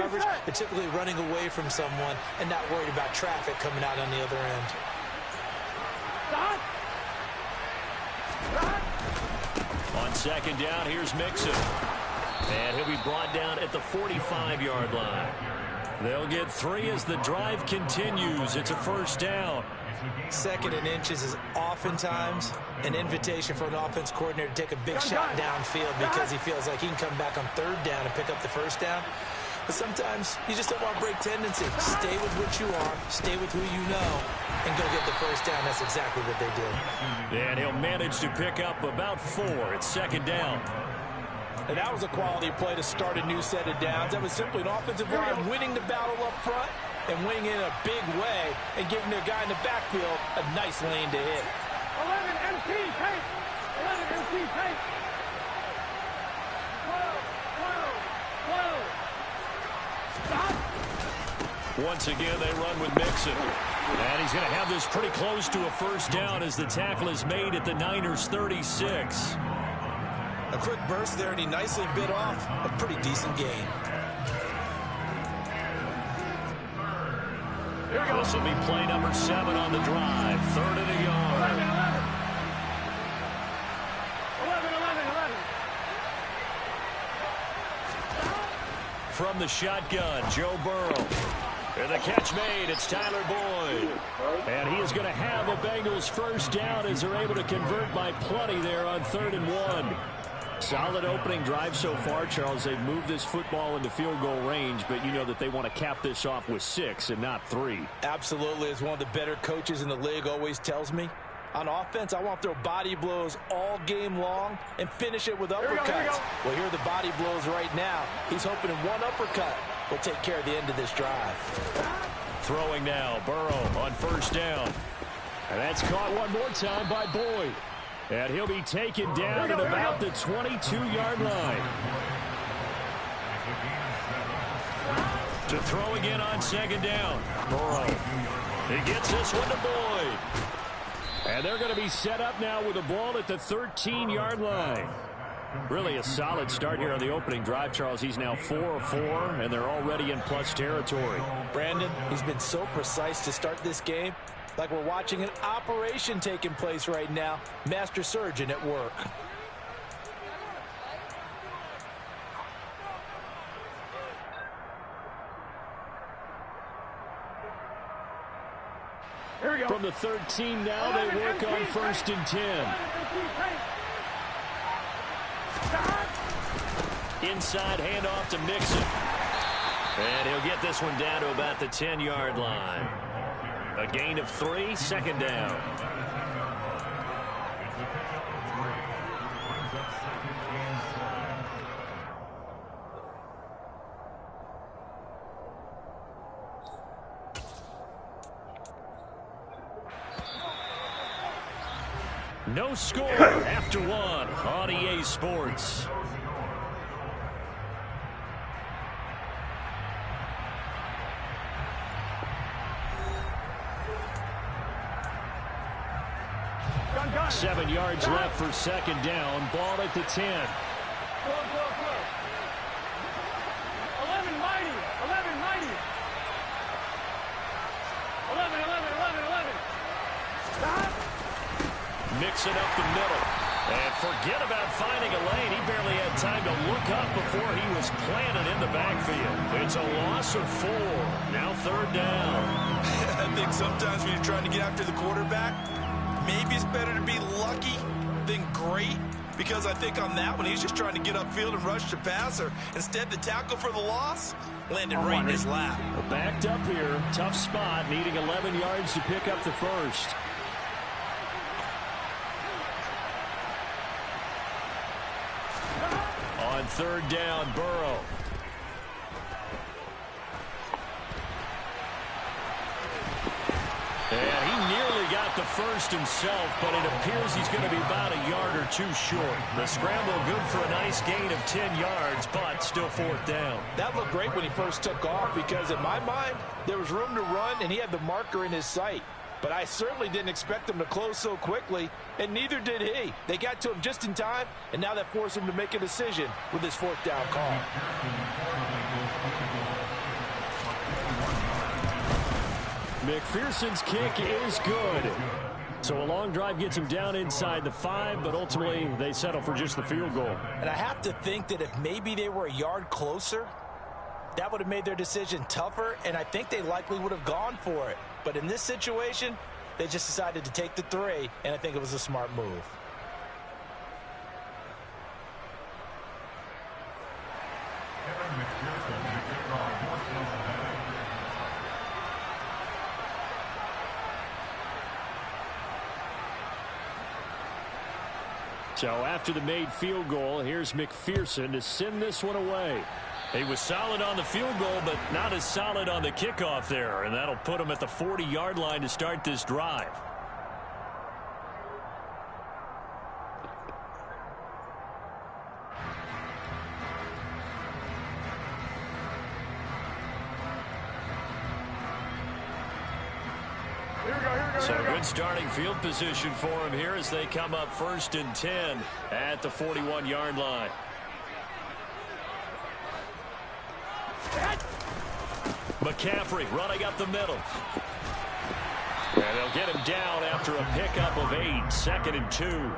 coverage, they're typically running away from someone and not worried about traffic coming out on the other end. On second down, here's Mixon. And he'll be brought down at the 45-yard line. They'll get 3 as the drive continues. It's a first down. 2nd and inches is oftentimes an invitation for an offense coordinator to take a big shot downfield because he feels like he can come back on 3rd down and pick up the first down. But sometimes you just don't want to break tendency. Stay with what you are, stay with who you know, and go get the first down. That's exactly what they did. And he'll manage to pick up about 4. It's 2nd down. And that was a quality play to start a new set of downs. That was simply an offensive line winning the battle up front and winning in a big way and giving their guy in the backfield a nice lane to hit. 11 MC tape. 11 MC tape. 12. Once again, they run with Mixon. And he's going to have this pretty close to a first down as the tackle is made at the Niners' 36. A quick burst there, and he nicely bit off a pretty decent gain. This will be play number 7 on the drive. 3rd and a yard. 11. From the shotgun, Joe Burrow. And the catch made. It's Tyler Boyd. And he is going to have a Bengals first down as they're able to convert by plenty there on 3rd and 1. Solid opening drive so far, Charles. They've moved this football into field goal range, but you know that they want to cap this off with 6 and not 3. Absolutely. As one of the better coaches in the league always tells me, on offense, I want to throw body blows all game long and finish it with uppercuts. Well, here are the body blows right now. He's hoping in one uppercut will take care of the end of this drive. Throwing now, Burrow on first down. And that's caught one more time by Boyd. And he'll be taken down at about the 22-yard line. To throw again on 2nd down. Burrow. He gets this one to Boyd. And they're going to be set up now with a ball at the 13-yard line. Really a solid start here on the opening drive, Charles. He's now 4 of 4, and they're already in plus territory. Brandon, he's been so precise to start this game. Like we're watching an operation taking place right now. Master surgeon at work. From the 13 now, they work on 1st and 10. Inside handoff to Mixon. And he'll get this one down to about the 10-yard line. A gain of 3, 2nd down. No score after 1 on EA Sports. Gun. 7 yards left for 2nd down. Ball at the 10. 11 mighty. 11. Stop. Mix it up the middle. And forget about finding a lane. He barely had time to look up before he was planted in the backfield. It's a loss of 4. Now 3rd down. I think sometimes when you're trying to get after the quarterback, maybe it's better to be lucky than great. Because I think on that one, he's just trying to get upfield and rush the passer. Instead, the tackle for the loss landed right in his lap. Backed up here. Tough spot. Needing 11 yards to pick up the first. On 3rd down, Burrow. And he nearly got the first himself, but it appears he's going to be about a yard or 2 short. The scramble good for a nice gain of 10 yards, but still 4th down. That looked great when he first took off because in my mind, there was room to run and he had the marker in his sight. But I certainly didn't expect him to close so quickly, and neither did he. They got to him just in time, and now that forced him to make a decision with his 4th down call. McPherson's kick is good. So a long drive gets him down inside the 5, but ultimately they settle for just the field goal. And I have to think that if maybe they were a yard closer, that would have made their decision tougher, and I think they likely would have gone for it. But in this situation, they just decided to take the 3, and I think it was a smart move. So after the made field goal, here's McPherson to send this one away. He was solid on the field goal, but not as solid on the kickoff there, and that'll put him at the 40-yard line to start this drive. So good starting field position for him here as they come up 1st and 10 at the 41-yard line. McCaffrey running up the middle. And they'll get him down after a pickup of 8, 2nd and 2.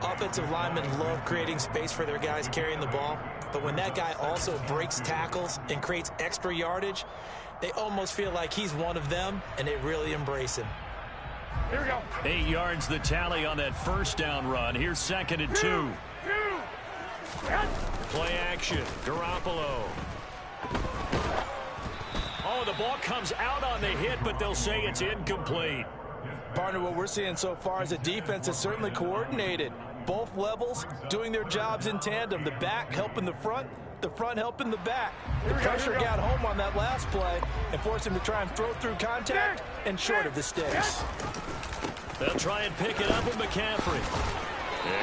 Offensive linemen love creating space for their guys carrying the ball, but when that guy also breaks tackles and creates extra yardage, they almost feel like he's one of them, and they really embrace him. Here we go. 8 yards the tally on that 1st down run. Here's 2nd and 2. Play action. Garoppolo. Oh, the ball comes out on the hit, but they'll say it's incomplete. Partner, what we're seeing so far is a defense that's certainly coordinated. Both levels doing their jobs in tandem. The back helping the front helping the back. The pressure got home on that last play and forced him to try and throw through contact and short of the sticks. They'll try and pick it up with McCaffrey.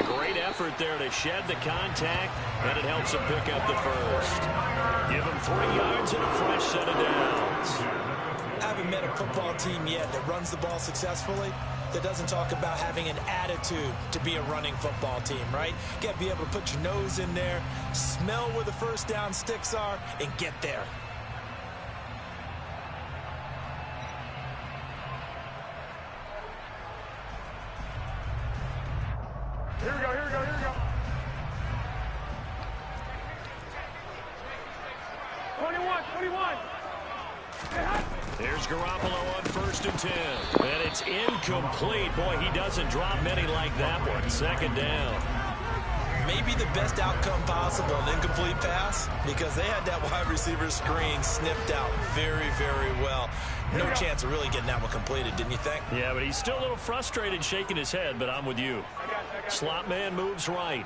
A great effort there to shed the contact, and it helps him pick up the 1st. Give him 3 yards and a fresh set of downs. I haven't met a football team yet that runs the ball successfully that doesn't talk about having an attitude to be a running football team, right? You got to be able to put your nose in there, smell where the 1st down sticks are, and get there. Here we go, here we go, here we go. 21. There's Garoppolo on 1st and 10. And it's incomplete. Boy, he doesn't drop many like that one. 2nd down. Maybe the best outcome possible, an incomplete pass, because they had that wide receiver screen sniffed out very, very well. No chance of really getting that one completed, didn't you think? Yeah, but he's still a little frustrated, shaking his head, but I'm with you. Slot man moves right.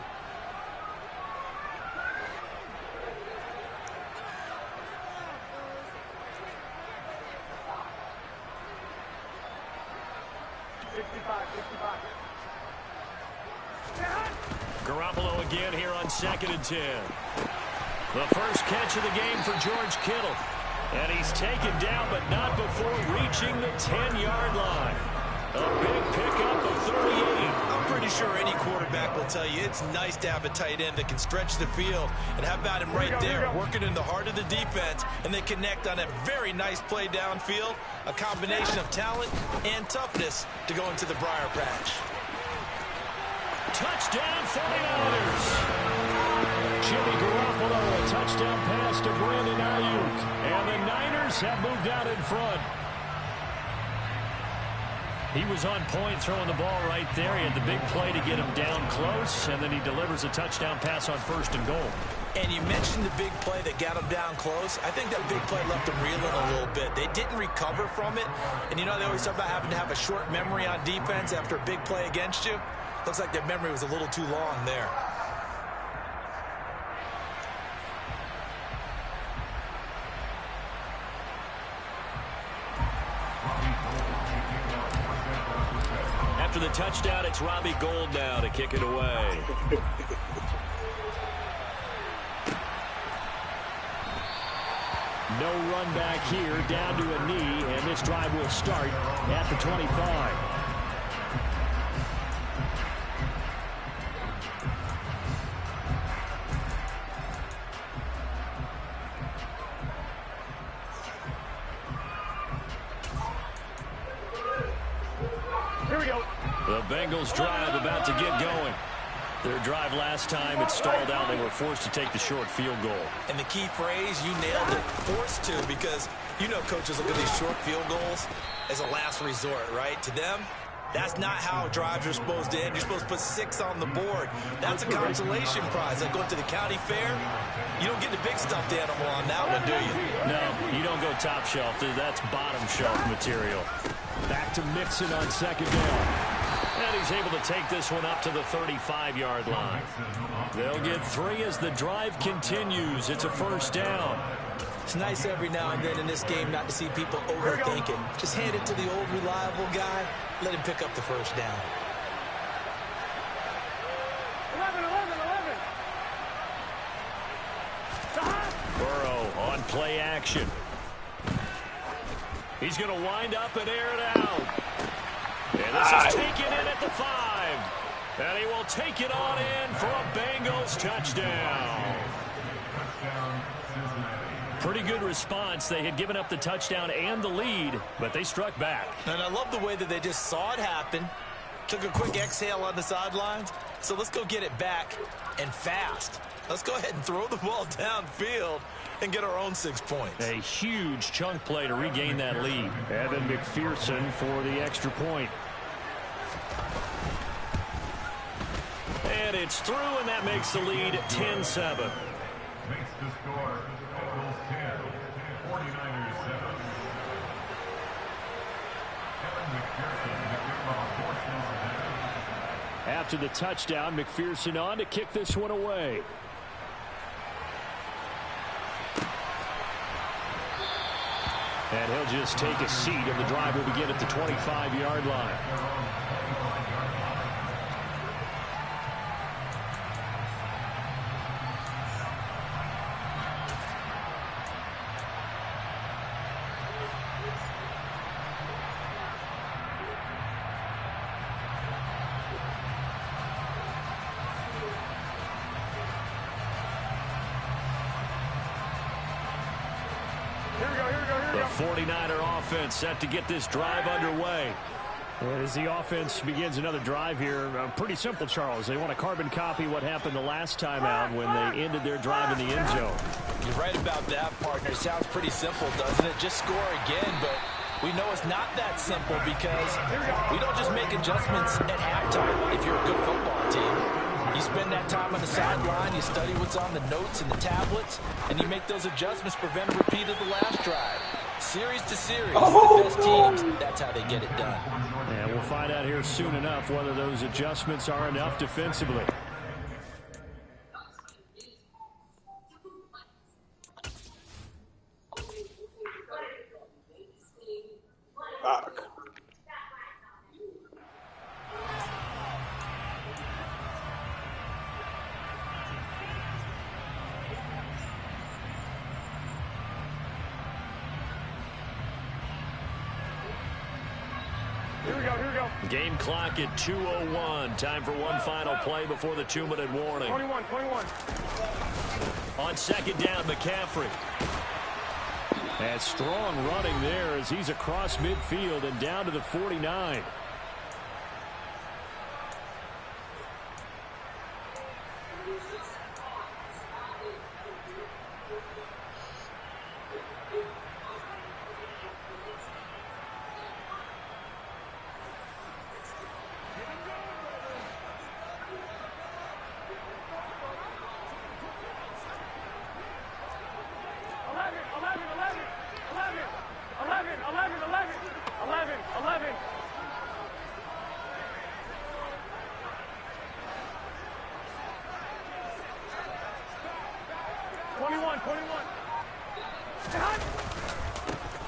Garoppolo again here on 2nd and 10. The first catch of the game for George Kittle. And he's taken down, but not before reaching the 10-yard line. A big pickup of 38. I'm pretty sure any quarterback will tell you it's nice to have a tight end that can stretch the field. And how about him right there, working in the heart of the defense, and they connect on a very nice play downfield, a combination of talent and toughness to go into the briar patch. Touchdown 49ers. Jimmy Garoppolo, a touchdown pass to Brandon Ayuk. And the Niners have moved out in front. He was on point throwing the ball right there. He had the big play to get him down close, and then he delivers a touchdown pass on 1st and goal. And you mentioned the big play that got him down close. I think that big play left him reeling a little bit. They didn't recover from it. And you know, they always talk about having to have a short memory on defense after a big play against you. Looks like their memory was a little too long there. After the touchdown, it's Robbie Gould now to kick it away. No run back here, down to a knee, and this drive will start at the 25. The Bengals drive about to get going. Their drive last time, it stalled out. They were forced to take the short field goal. And the key phrase, you nailed it, forced to, because you know coaches look at these short field goals as a last resort, right? To them, that's not how drives are supposed to end. You're supposed to put 6 on the board. That's a consolation prize. Like going to the county fair, you don't get the big stuffed animal on that one, do you? No, you don't go top shelf. That's bottom shelf material. Back to Mixon on second down. And he's able to take this one up to the 35-yard line. They'll get 3 as the drive continues. It's a first down. It's nice every now and then in this game not to see people overthink it. Just hand it to the old reliable guy. Let him pick up the first down. 11. Burrow on play action. He's going to wind up and air it out. And this is taken in at the 5. And he will take it on in for a Bengals touchdown. Pretty good response. They had given up the touchdown and the lead, but they struck back. And I love the way that they just saw it happen, took a quick exhale on the sidelines. So let's go get it back and fast. Let's go ahead and throw the ball downfield and get our own 6 points. A huge chunk play to regain that lead. Evan McPherson for the extra point. And it's through, and that makes the lead 10-7. Makes the score Bengals 10, 49ers 7. Evan McPherson to give up a portion of that. After the touchdown, McPherson on to kick this one away. And he'll just take a seat, and the drive will begin at the 25-yard line. The 49er offense set to get this drive underway. And as the offense begins another drive here, pretty simple, Charles. They want to carbon copy what happened the last time out when they ended their drive in the end zone. You're right about that, partner. It sounds pretty simple, doesn't it? Just score again, but we know it's not that simple because we don't just make adjustments at halftime if you're a good football team. You spend that time on the sideline, you study what's on the notes and the tablets, and you make those adjustments, prevent a repeat of the last drive. Series to series, the best teams, that's how they get it done. And we'll find out here soon enough whether those adjustments are enough defensively. Fuck. Here we go. Game clock at 2:01. Time for one final play before the 2-minute warning. 21. On second down, McCaffrey. And strong running there as he's across midfield and down to the 49.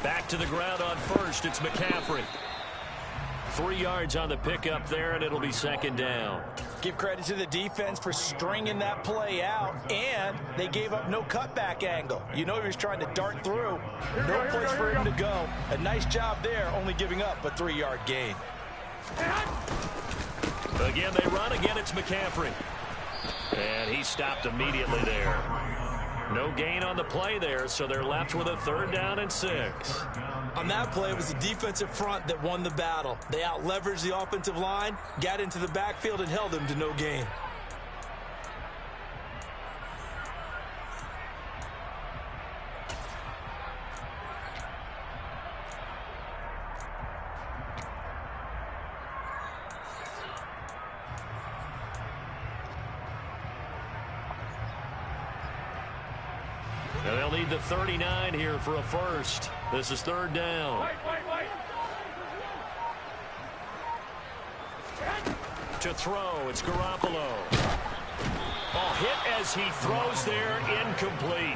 Back to the ground on first. It's McCaffrey. 3 yards on the pickup there, and it'll be second down. Give credit to the defense for stringing that play out, and they gave up no cutback angle. You know he was trying to dart through. No place for him to go. A nice job there, only giving up a 3-yard gain. Again, they run. Again, it's McCaffrey. And he stopped immediately there. No gain on the play there, so they're left with a 3rd down and 6. On that play, it was the defensive front that won the battle. They out-leveraged the offensive line, got into the backfield, and held them to no gain. And they'll need the 39 here for a first. This is 3rd down. To throw, it's Garoppolo. Oh, hit as he throws there, incomplete.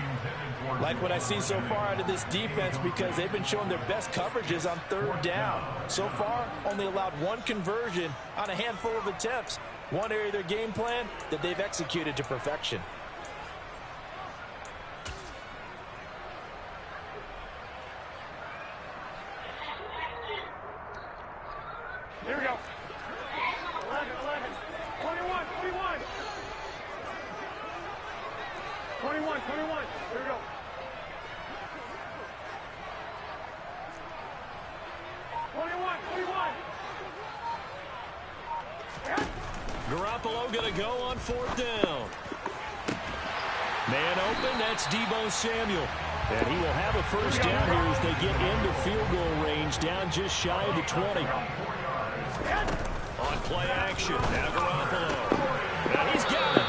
Like what I see so far out of this defense, because they've been showing their best coverages on 3rd down. So far, only allowed 1 conversion on a handful of attempts. One area of their game plan that they've executed to perfection. Here we go. 11, 11. 21, 21. 21, 21. Here we go. 21, 21. Garoppolo going to go on 4th down. Man open, that's Deebo Samuel. And he will have a first down here as they get into field goal range, down just shy of the 20. On play action, now Garoppolo. And he's got it.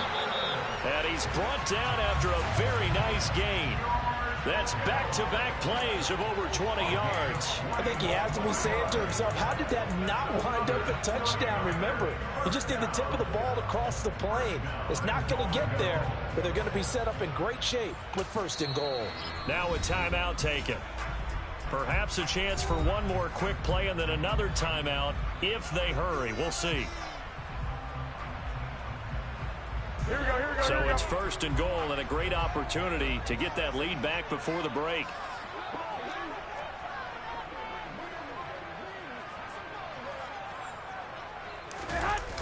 And he's brought down after a very nice gain. That's back-to-back plays of over 20 yards. I think he has to be saying to himself, how did that not wind up a touchdown? Remember, he just need the tip of the ball to cross the plane. It's not going to get there, but they're going to be set up in great shape with 1st and goal. Now a timeout taken. Perhaps a chance for one more quick play and then another timeout if they hurry. We'll see. Here we go, here we go. So here we go. it's 1st and goal and a great opportunity to get that lead back before the break.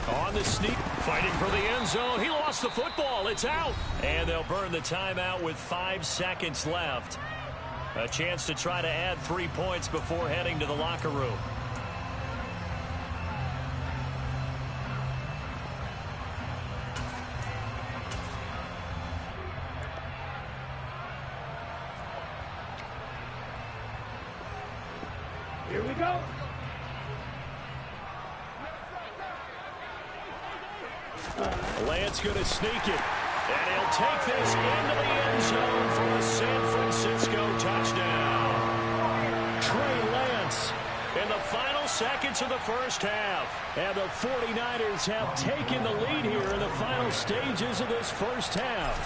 On the sneak, fighting for the end zone. He lost the football. It's out. And they'll burn the timeout with 5 seconds left. A chance to try to add 3 points before heading to the locker room. Here we go. Lance going to sneak it. And he'll take this into the end zone for a San Francisco touchdown. Trey Lance in the final seconds of the first half. And the 49ers have taken the lead here in the final stages of this first half.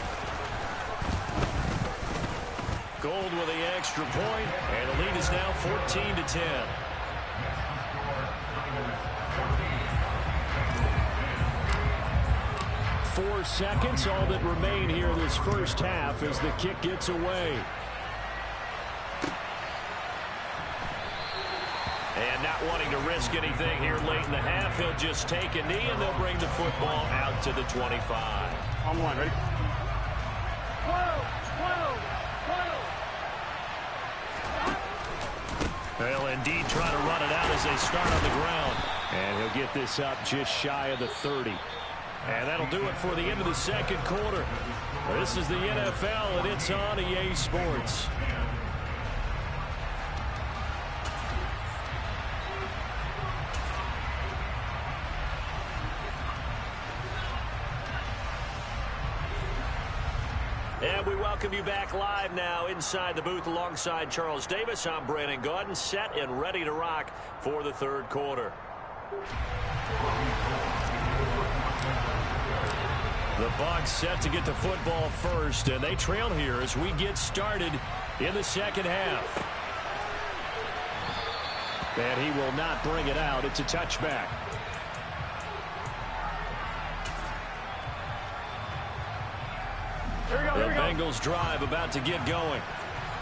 Gold with the extra point, and the lead is now 14-10. 4 seconds, all that remain here this first half as the kick gets away. And not wanting to risk anything here late in the half, he'll just take a knee, and they'll bring the football out to the 25. On one, ready? 12, 12, 12. They'll indeed try to run it out as they start on the ground. And he'll get this up just shy of the 30. And that'll do it for the end of the second quarter. This is the NFL, and it's on EA Sports. And we welcome you back live now inside the booth alongside Charles Davis. I'm Brandon Gaudin, set and ready to rock for the third quarter. The Bucs set to get the football first, and they trail here as we get started in the second half. And he will not bring it out. It's a touchback. The Bengals drive about to get going.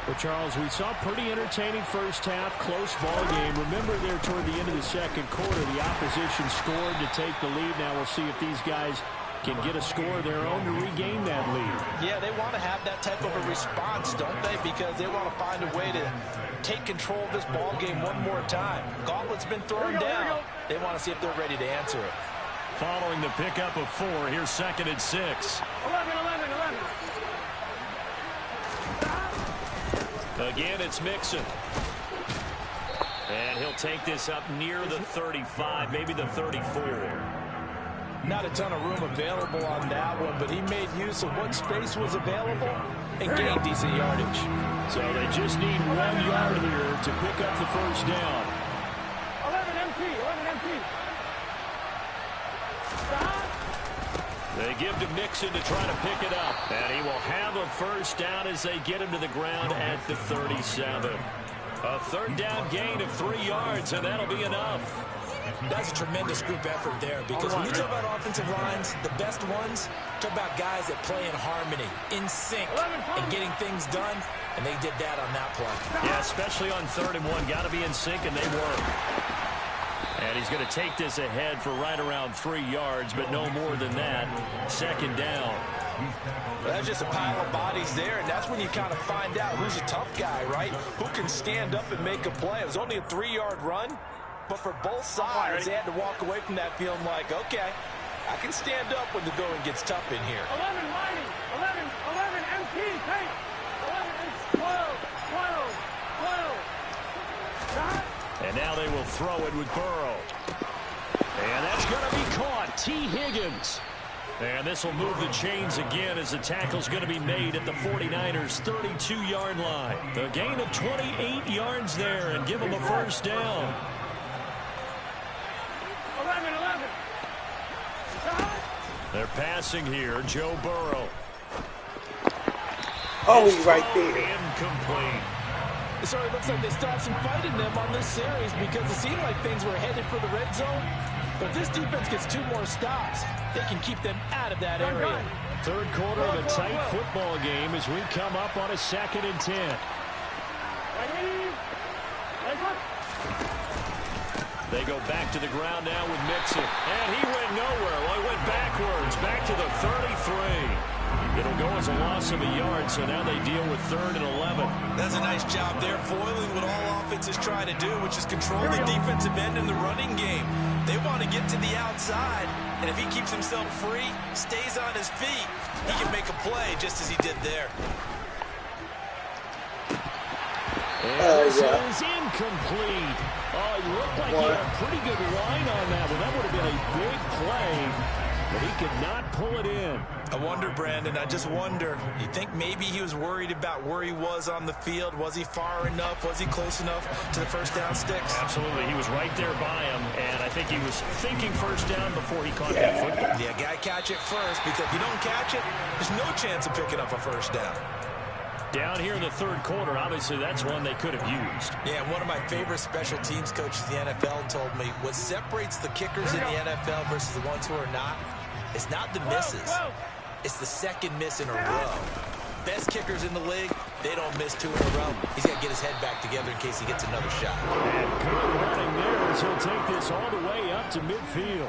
Well, Charles, we saw a pretty entertaining first half, close ball game. Remember there toward the end of the second quarter, the opposition scored to take the lead. Now we'll see if these guys can get a score of their own to regain that lead. Yeah, they want to have that type of a response, don't they? Because they want to find a way to take control of this ball game one more time. Gauntlet's been thrown down. They want to see if they're ready to answer it. Following the pickup of 4, here's 2nd and 6. 11, 11, 11. Again, it's Mixon. And he'll take this up near the 35, maybe the 34. Not a ton of room available on that one, but he made use of what space was available and gained decent yardage. So they just need 1 yard here to pick up the first down. 11 MT, 11 MT. They give to Mixon to try to pick it up. And he will have a first down as they get him to the ground at the 37. A 3rd down gain of 3 yards, and that'll be enough. That's a tremendous group effort there, because when you talk about offensive lines, the best ones, talk about guys that play in harmony, in sync, and getting things done, and they did that on that play. Yeah, especially on 3rd and 1. Got to be in sync, and they were. And he's going to take this ahead for right around 3 yards, but no more than that. 2nd down. Well, that's just a pile of bodies there, and that's when you kind of find out who's a tough guy, right? Who can stand up and make a play. It was only a 3-yard run, but for both sides, they had to walk away from that feeling like, okay, I can stand up when the going gets tough in here. 11 lining, 11 MT, take. 11 12, 12, 12. And now they will throw it with Burrow. And that's going to be caught. T. Higgins. And this will move the chains again as the tackle's going to be made at the 49ers' 32-yard line. A gain of 28 yards there and give them a first down. 11, 11. They're passing here. Joe Burrow. Oh, he's right there. Incomplete. So it looks like they still have some fight in them on this series, because it seemed like things were headed for the red zone. But if this defense gets 2 more stops, they can keep them out of that area. 3rd quarter of a tight football game as we come up on a 2nd and 10. They go back to the ground now with Mixon. And he went nowhere. Well, he went backwards, back to the 33. It'll go as a loss of a yard, so now they deal with 3rd and 11. That's a nice job there, foiling what all offenses try to do, which is control the defensive end in the running game. They want to get to the outside, and if he keeps himself free, stays on his feet, he can make a play just as he did there. And this is incomplete. Oh, it looked like he had a pretty good line on that one. That would have been a big play, but he could not pull it in. I wonder, Brandon, I just wonder, you think maybe he was worried about where he was on the field? Was he far enough? Was he close enough to the first down sticks? Absolutely. He was right there by him, and I think he was thinking first down before he caught that football. Yeah, got to catch it first, because if you don't catch it, there's no chance of picking up a first down. Down here in the 3rd quarter, obviously that's one they could have used. Yeah, one of my favorite special teams coaches in the NFL told me what separates the kickers in the NFL versus the ones who are not, it's not the misses. It's the 2nd miss in a row. Best kickers in the league, they don't miss 2 in a row. He's got to get his head back together in case he gets another shot. And good running there as he'll take this all the way up to midfield.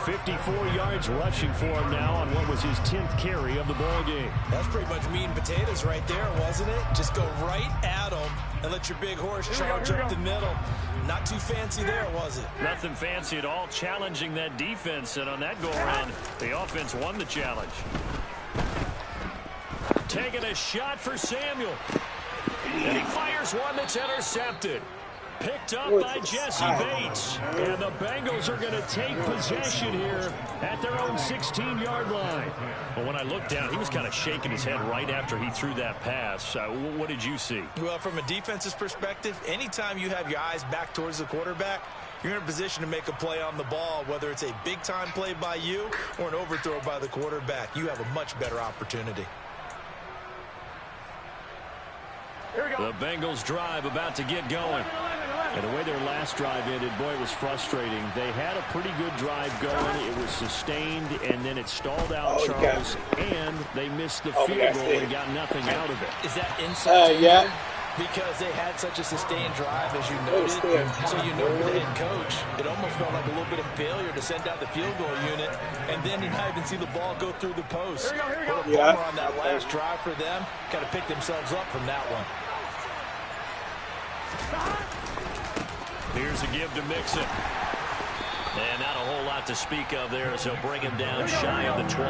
54 yards rushing for him now on what was his 10th carry of the ball game. That's pretty much meat and potatoes right there, wasn't it? Just go right at him and let your big horse charge up the middle. Not too fancy there, was it? Nothing fancy at all, challenging that defense, and on that go-around, the offense won the challenge. Taking a shot for Samuel. And he fires one that's intercepted. Picked up by Jesse Bates. And the Bengals are going to take possession here at their own 16-yard line. Well, when I looked down, he was kind of shaking his head right after he threw that pass. What did you see? Well, from a defense's perspective, anytime you have your eyes back towards the quarterback, you're in a position to make a play on the ball, whether it's a big-time play by you or an overthrow by the quarterback. You have a much better opportunity. The Bengals drive about to get going. And the way their last drive ended, boy, it was frustrating. They had a pretty good drive going. It was sustained, and then it stalled out, Charles, and they missed the field goal and got nothing out of it. Is that inside? Yeah. Because they had such a sustained drive, as you noted. So you know, for the head coach, it almost felt like a little bit of failure to send out the field goal unit, and then you not even see the ball go through the post. Here we go. What a bummer on that last drive for them. Got to pick themselves up from that one. Here's a give to Mixon. And not a whole lot to speak of there as he'll bring him down shy of the 20.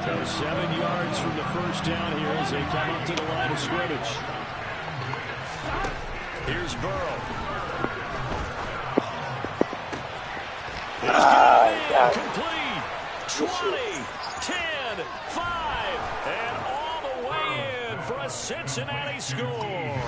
So 7 yards from the first down here as they come up to the line of scrimmage. Here's Burrow. Complete. 20, 10, 5, and all the way in for a Cincinnati score.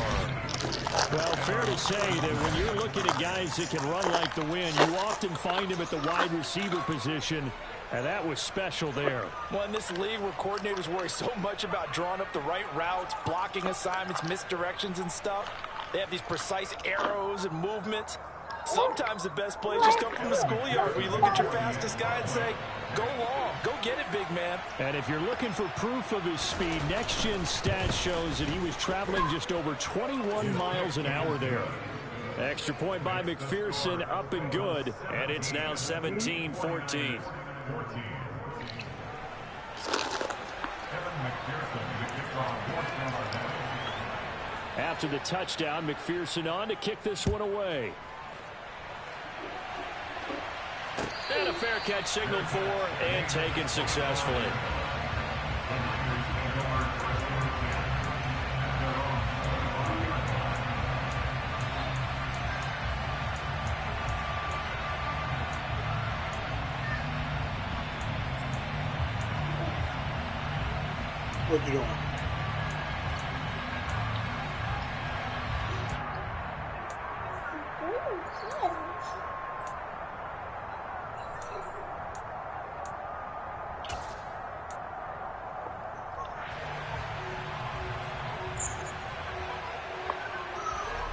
Well, fair to say that when you're looking at guys that can run like the wind, you often find them at the wide receiver position, and that was special there. Well, in this league where coordinators worry so much about drawing up the right routes, blocking assignments, misdirections and stuff, they have these precise arrows and movements. Sometimes the best plays just come from the schoolyard where you look at your fastest guy and say, go long, go get it, big man. And if you're looking for proof of his speed, Next Gen Stats shows that he was traveling just over 21 miles an hour there. Extra point by McPherson, up and good. And it's now 17-14. After the touchdown, McPherson on to kick this one away. And a fair catch signaled for and taken successfully. What you doing?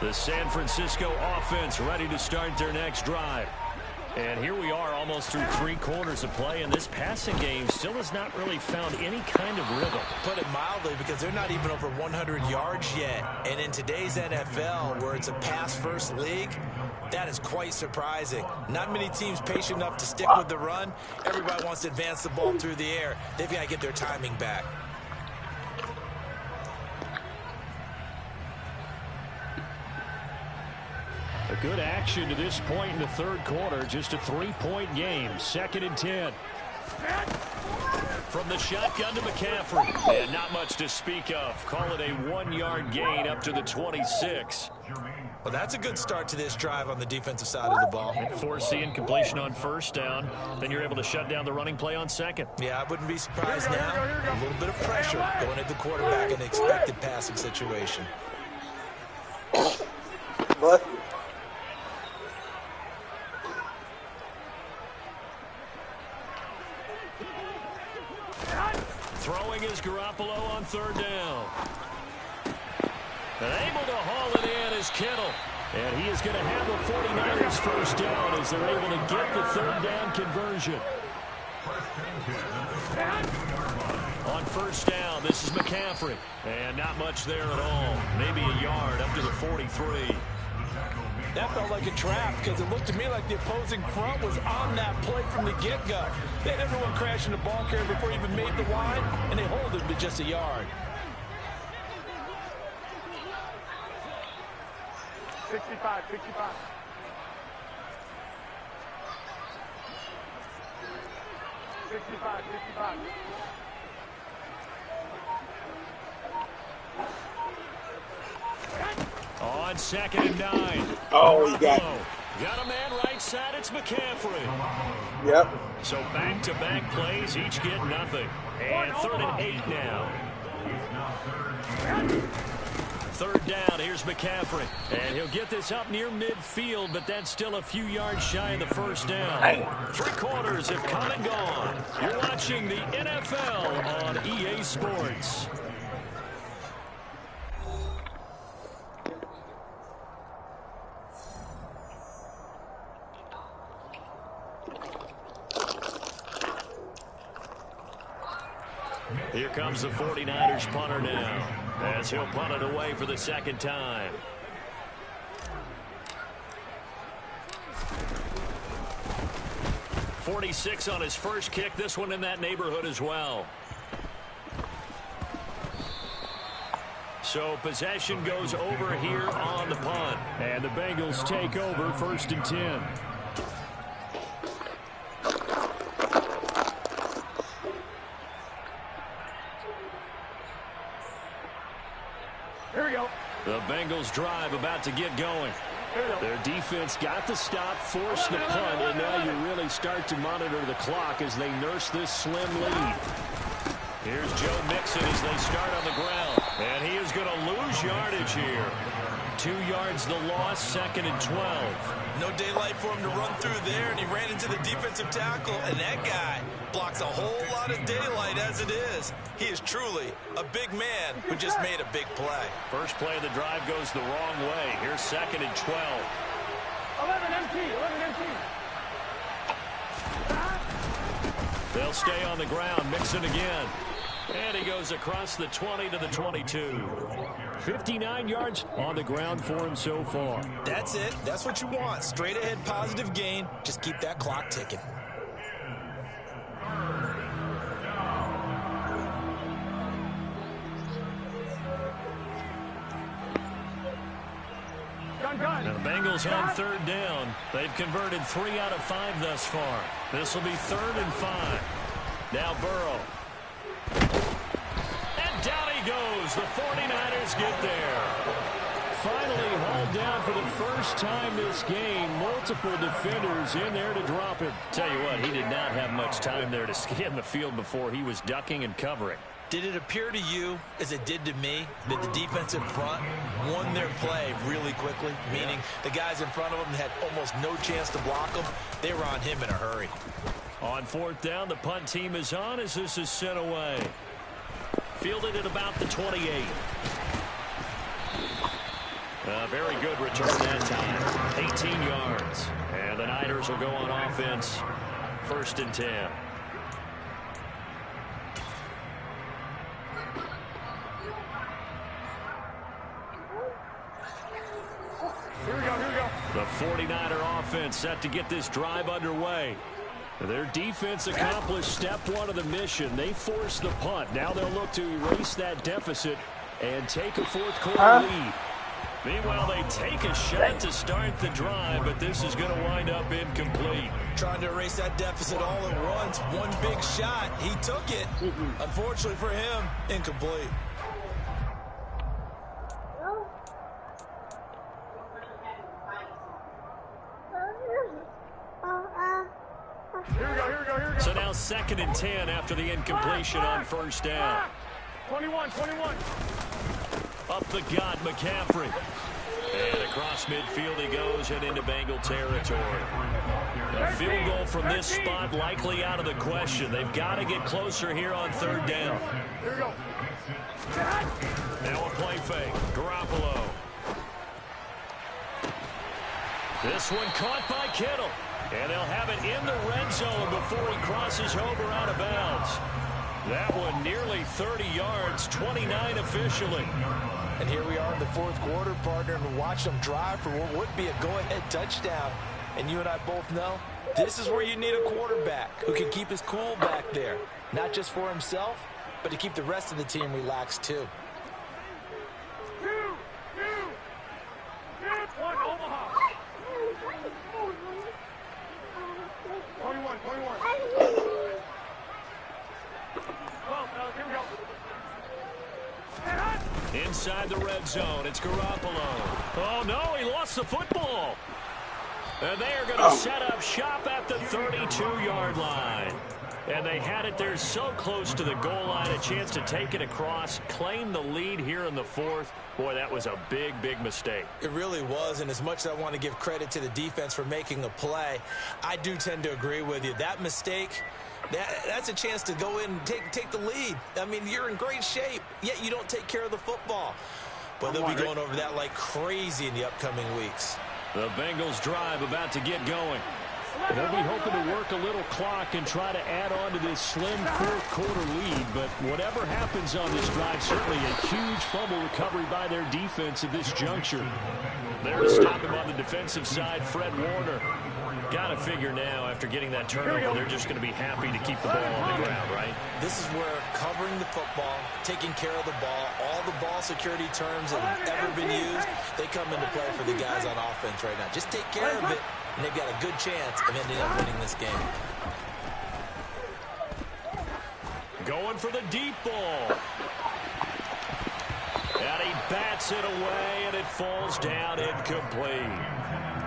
The San Francisco offense ready to start their next drive. And here we are almost through 3 quarters of play, and this passing game still has not really found any kind of rhythm. Put it mildly, because they're not even over 100 yards yet. And in today's NFL, where it's a pass-first league, that is quite surprising. Not many teams patient enough to stick with the run. Everybody wants to advance the ball through the air. They've got to get their timing back. A good action to this point in the third quarter. Just a 3-point game. 2nd and 10. From the shotgun to McCaffrey. And not much to speak of. Call it a 1-yard gain up to the 26. Well, that's a good start to this drive on the defensive side of the ball. Foreseeing completion on first down. Then you're able to shut down the running play on second. Yeah, I wouldn't be surprised now. A little bit of pressure going at the quarterback in the expected passing situation. What? Throwing is Garoppolo on 3rd down. And able to haul it in is Kittle. And he is going to have the 49ers first down as they're able to get the 3rd down conversion. On first down, this is McCaffrey. And not much there at all. Maybe a yard up to the 43. That felt like a trap because it looked to me like the opposing front was on that play from the get-go. They had everyone crashing the ball carrier before he even made the line, and they hold him to just a yard. 65, 65. On 2nd and 9. Oh, he got Got a man right side. It's McCaffrey. Yep. So back-to-back plays, each get nothing. And 3rd and 8 now. 3rd down, here's McCaffrey. And he'll get this up near midfield, but that's still a few yards shy of the first down. 3 quarters have come and gone. You're watching the NFL on EA Sports. Here comes the 49ers punter now. as he'll punt it away for the second time. .46 on his first kick. This one in that neighborhood as well. So possession goes over here on the punt. And the Bengals take over 1st and 10. Here we go. The Bengals drive about to get going. Their defense got the stop, forced the punt, and now you really start to monitor the clock as they nurse this slim lead. Here's Joe Mixon as they start on the ground. And he is going to lose yardage here. 2 yards the loss, 2nd and 12. No daylight for him to run through there, and he ran into the defensive tackle, and that guy blocks a whole lot of daylight as it is. He is truly a big man who just made a big play. First play of the drive goes the wrong way. Here's 2nd and 12. 11 MT, 11 MT. They'll stay on the ground. Mixon again. And he goes across the 20 to the 22. 59 yards on the ground for him so far. That's it. That's what you want. Straight ahead positive gain. Just keep that clock ticking. Now the Bengals on 3rd down. They've converted 3 out of 5 thus far. This will be 3rd and 5. Now Burrow. And down he goes. The 49ers get there. Finally hauled down for the first time this game. Multiple defenders in there to drop him. Tell you what, he did not have much time there to scan the field before he was ducking and covering. Did it appear to you, as it did to me, that the defensive front won their play really quickly? Meaning the guys in front of them had almost no chance to block them. They were on him in a hurry. On 4th down, the punt team is on as this is sent away. Fielded at about the 28. A very good return that time. 18 yards. And the Niners will go on offense. 1st and 10. Here we go, here we go. The 49er offense set to get this drive underway. Their defense accomplished step 1 of the mission. They forced the punt. Now they'll look to erase that deficit and take a 4th quarter lead. Meanwhile, they take a shot to start the drive, but this is going to wind up incomplete. Trying to erase that deficit all at once. One big shot. He took it. Unfortunately for him, incomplete. Here we go, here we go, here we go. So now 2nd and 10 after the incompletion on 1st down. 21, 21. Up the gut, McCaffrey. And across midfield he goes and into Bengal territory. A field goal from this spot likely out of the question. They've got to get closer here on 3rd down. Here we go. Now a play fake. Garoppolo. This one caught by Kittle. And they'll have it in the red zone before he crosses over out of bounds. That one nearly 30 yards, 29 officially. And here we are in the 4th quarter, partner, and watch them drive for what would be a go-ahead touchdown. And you and I both know this is where you need a quarterback who can keep his cool back there. Not just for himself, but to keep the rest of the team relaxed too. 1, Omaha. 21, 21. Well, here we go. Inside the red zone, it's Garoppolo. Oh, no, he lost the football. And they are going to set up shop at the 32-yard line. And they had it there so close to the goal line, a chance to take it across, claim the lead here in the 4th. Boy, that was a big, big mistake. It really was, and as much as I want to give credit to the defense for making a play, I do tend to agree with you. That mistake, that's a chance to go in and take the lead. I mean, you're in great shape, yet you don't take care of the football. But they'll be going over that like crazy in the upcoming weeks. The Bengals drive about to get going. And they'll be hoping to work a little clock and try to add on to this slim fourth-quarter lead. But whatever happens on this drive, certainly a huge fumble recovery by their defense at this juncture. There to stop him on the defensive side, Fred Warner. Got to figure now, after getting that turnover, they're just going to be happy to keep the ball on the ground, right? This is where covering the football, taking care of the ball, all the ball security terms that have ever been used, they come into play for the guys on offense right now. Just take care of it, and they've got a good chance of ending up winning this game. Going for the deep ball. And he bats it away, and it falls down incomplete.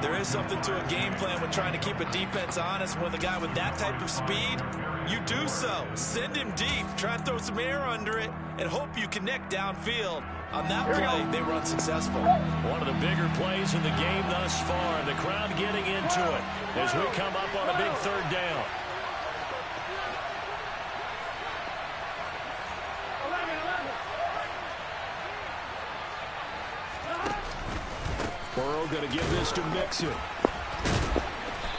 There is something to a game plan with trying to keep a defense honest. With a guy with that type of speed, you do so. Send him deep. Try and throw some air under it and hope you connect downfield. On that play, they were unsuccessful. One of the bigger plays in the game thus far. The crowd getting into it as we come up on a big third down. Burrow going to give this to Mixon.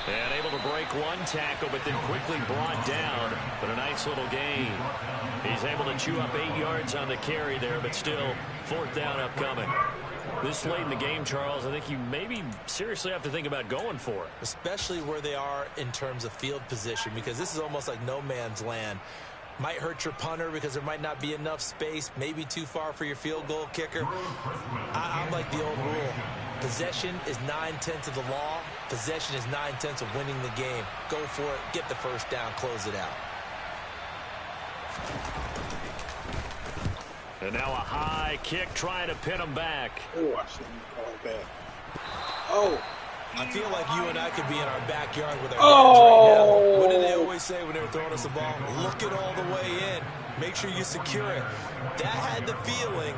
And able to break one tackle, but then quickly brought down. But a nice little gain. He's able to chew up 8 yards on the carry there, but still fourth down upcoming. This late in the game, Charles, I think you maybe seriously have to think about going for it. Especially where they are in terms of field position, because this is almost like no man's land. Might hurt your punter because there might not be enough space, maybe too far for your field goal kicker. I'm like the old rule. Possession is 9/10 of the law. Possession is 9/10 of winning the game. Go for it. Get the first down. Close it out. And now a high kick trying to pin him back. Oh, I shouldn't call it back. Oh. I feel like you and I could be in our backyard with our dads right now. What did they always say when they were throwing us the ball? Look it all the way in. Make sure you secure it. That had the feeling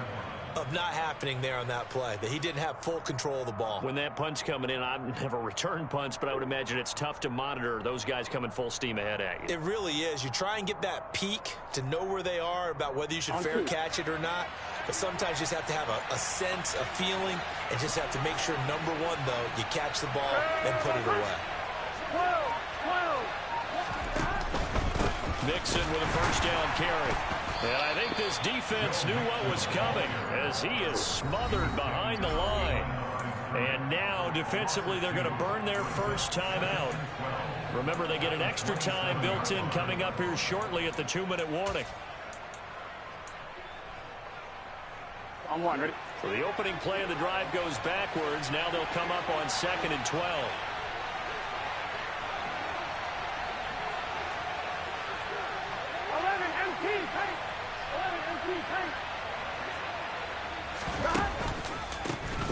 of not happening there on that play, that he didn't have full control of the ball. When that punt's coming in, I've never returned punts, but I would imagine it's tough to monitor those guys coming full steam ahead at you. It really is. You try and get that peek to know where they are, about whether you should fair catch it or not. But sometimes you just have to have a sense, a feeling, and just have to make sure, number one, though, you catch the ball and put it away. Mixon with a first down carry. And I think this defense knew what was coming as he is smothered behind the line. And now, defensively, they're going to burn their first time out. Remember, they get an extra time built in coming up here shortly at the 2-minute warning. On one, ready? So the opening play of the drive goes backwards. Now they'll come up on 2nd and 12.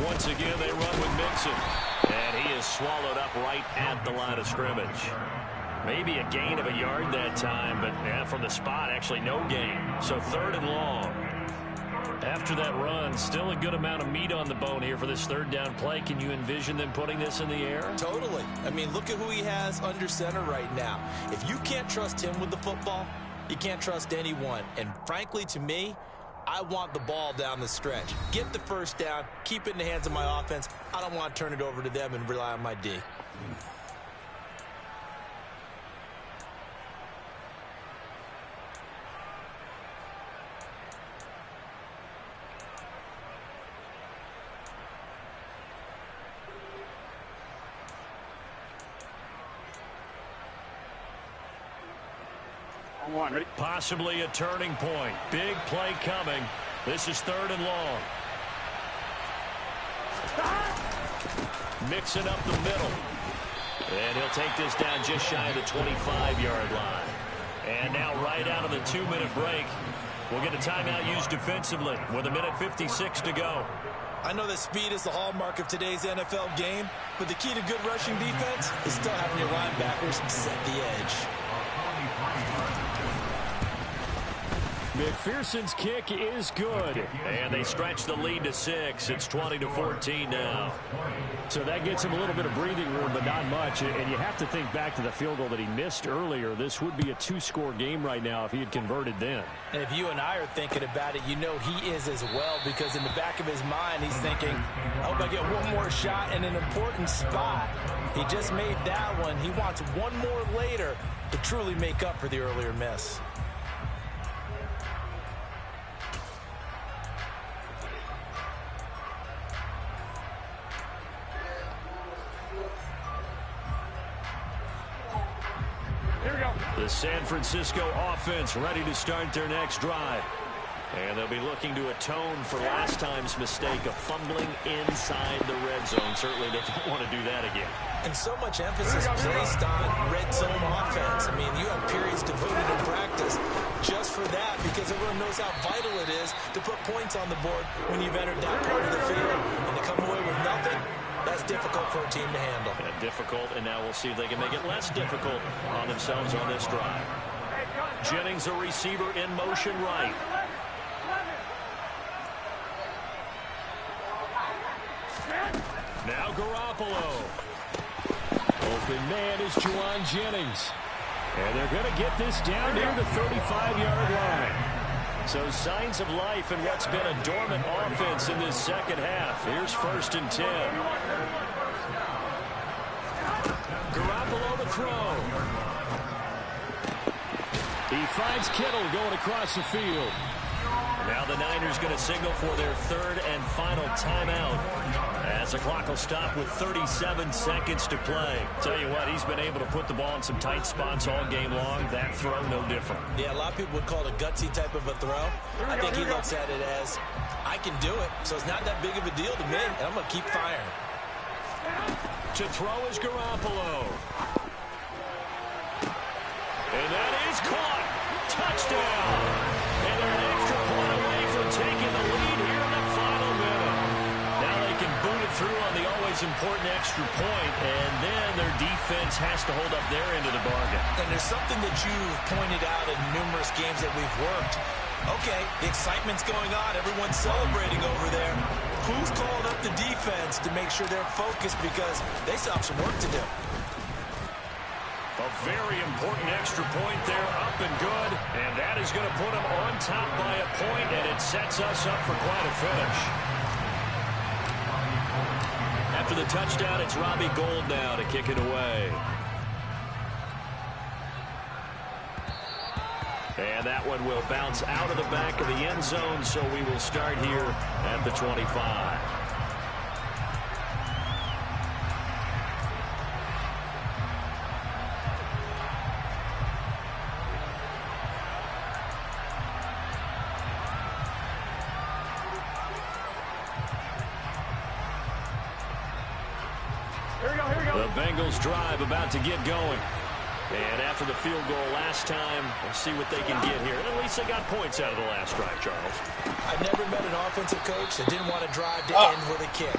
Once again, they run with Mixon. And he is swallowed up right at the line of scrimmage. Maybe a gain of a yard that time, but yeah, from the spot, actually no gain. So 3rd and long. After that run, still a good amount of meat on the bone here for this 3rd down play. Can you envision them putting this in the air? Totally. I mean, look at who he has under center right now. If you can't trust him with the football, you can't trust anyone. And frankly, to me, I want the ball down the stretch. Get the first down, keep it in the hands of my offense. I don't want to turn it over to them and rely on my D. One, ready? Possibly a turning point. Big play coming. This is 3rd and long. Mixing up the middle. And he'll take this down just shy of the 25-yard line. And now right out of the 2-minute break, we'll get a timeout used defensively with 1:56 to go. I know that speed is the hallmark of today's NFL game, but the key to good rushing defense is still having your linebackers set the edge. McPherson's kick is good. And they stretch the lead to 6. It's 20-14 now. So that gets him a little bit of breathing room, but not much. And you have to think back to the field goal that he missed earlier. This would be a 2-score game right now if he had converted then. And if you and I are thinking about it, you know he is as well, because in the back of his mind, he's thinking, I hope I get one more shot in an important spot. He just made that one. He wants one more later to truly make up for the earlier miss. Here we go. The San Francisco offense ready to start their next drive. And they'll be looking to atone for last time's mistake of fumbling inside the red zone. Certainly they don't want to do that again. And so much emphasis placed on red zone offense. I mean, you have periods devoted in practice just for that, because everyone knows how vital it is to put points on the board when you've entered that part of the field. And to come away with nothing, that's difficult for a team to handle. And difficult, and now we'll see if they can make it less difficult on themselves on this drive. Jennings, a receiver in motion right. Now Garoppolo. Open man is Juwan Jennings. And they're going to get this down near the 35-yard line. So signs of life in what's been a dormant offense in this second half. Here's 1st and 10. Garoppolo to throw. He finds Kittle going across the field. Now the Niners going to signal for their 3rd and final timeout, as the clock will stop with 37 seconds to play. Tell you what, he's been able to put the ball in some tight spots all game long. That throw, no different. Yeah, a lot of people would call it a gutsy type of a throw. I think he looks at it as, I can do it, so it's not that big of a deal to me, and I'm going to keep firing. To throw is Garoppolo. And that is caught. Touchdown. And they're an extra point away from taking the lead here in the final minute. Now they can boot it through on the always important extra point, and then their defense has to hold up their end of the bargain. And there's something that you've pointed out in numerous games that we've worked. Okay, the excitement's going on. Everyone's celebrating over there. Who's calling up the defense to make sure they're focused, because they still have some work to do? A very important extra point there, up and good. And that is going to put them on top by a point, and it sets us up for quite a finish. After the touchdown, it's Robbie Gould now to kick it away. And that one will bounce out of the back of the end zone, so we will start here at the 25. The Bengals drive about to get going. And after the field goal last time, we'll see what they can get here. And at least they got points out of the last drive, Charles. I've never met an offensive coach that didn't want to drive to end with a kick.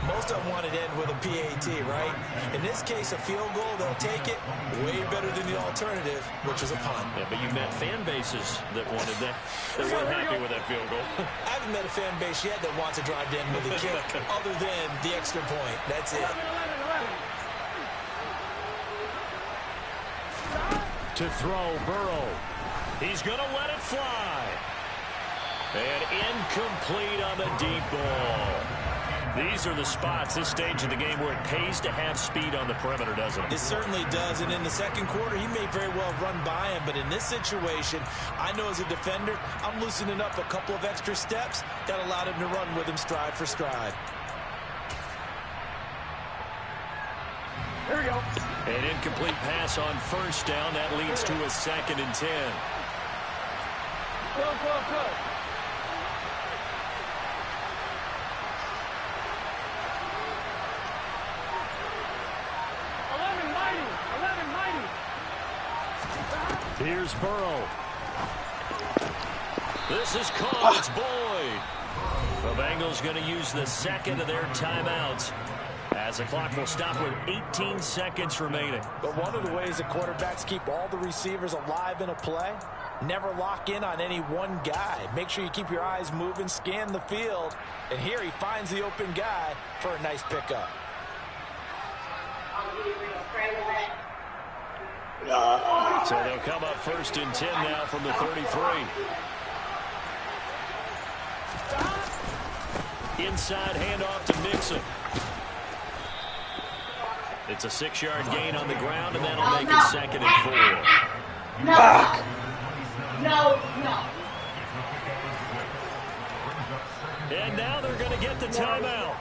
Most of them wanted to end with a PAT, right? In this case, a field goal, they'll take it way better than the alternative, which is a punt. Yeah, but you met fan bases that wanted that. They weren't happy with that field goal. I haven't met a fan base yet that wants to drive to end with a kick other than the extra point. That's it. To throw, Burrow. He's going to let it fly. And incomplete on the deep ball. These are the spots, this stage of the game, where it pays to have speed on the perimeter, doesn't it? It certainly does, and in the second quarter, he may very well run by him, but in this situation, I know as a defender, I'm loosening up a couple of extra steps that allowed him to run with him stride for stride. Here we go. An incomplete pass on first down. That leads to a 2nd and 10. Good. Here's Burrow. This is caught. It's Boyd. The Bengals going to use the second of their timeouts, as the clock will stop with 18 seconds remaining. But one of the ways that quarterbacks keep all the receivers alive in a play Never lock in on any one guy. Make sure you keep your eyes moving, scan the field. And here he finds the open guy for a nice pickup. So they'll come up 1st and 10 now from the 33. Inside handoff to Mixon. It's a 6-yard gain on the ground, and that'll make it 2nd and 4. No. And now they're going to get the timeout.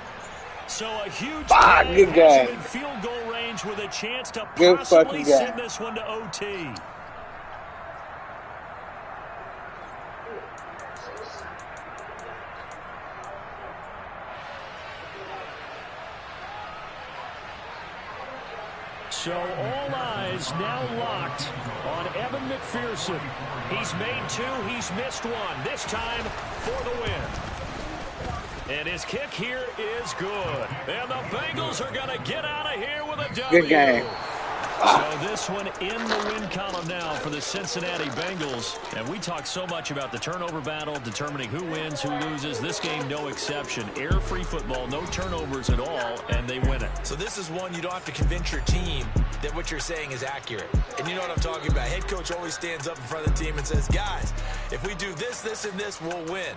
So a huge good game. in field goal range with a chance to Good possibly fucking game. send this one to OT. So all eyes now locked on Evan McPherson. He's made 2, he's missed 1. This time for the win. And his kick here is good. And the Bengals are going to get out of here with a W. Good game. So this one in the win column now for the Cincinnati Bengals. And we talk so much about the turnover battle, determining who wins, who loses. This game, no exception. Error-free football, no turnovers at all, and they win it. So this is one you don't have to convince your team that what you're saying is accurate. And you know what I'm talking about. Head coach always stands up in front of the team and says, guys, if we do this, this, and this, we'll win.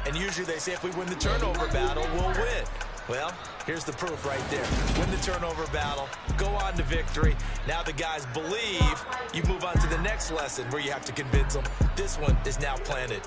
And usually they say if we win the turnover battle, we'll win. Well, here's the proof right there. Win the turnover battle, go on to victory. Now the guys believe. You move on to the next lesson where you have to convince them. This one is now planted.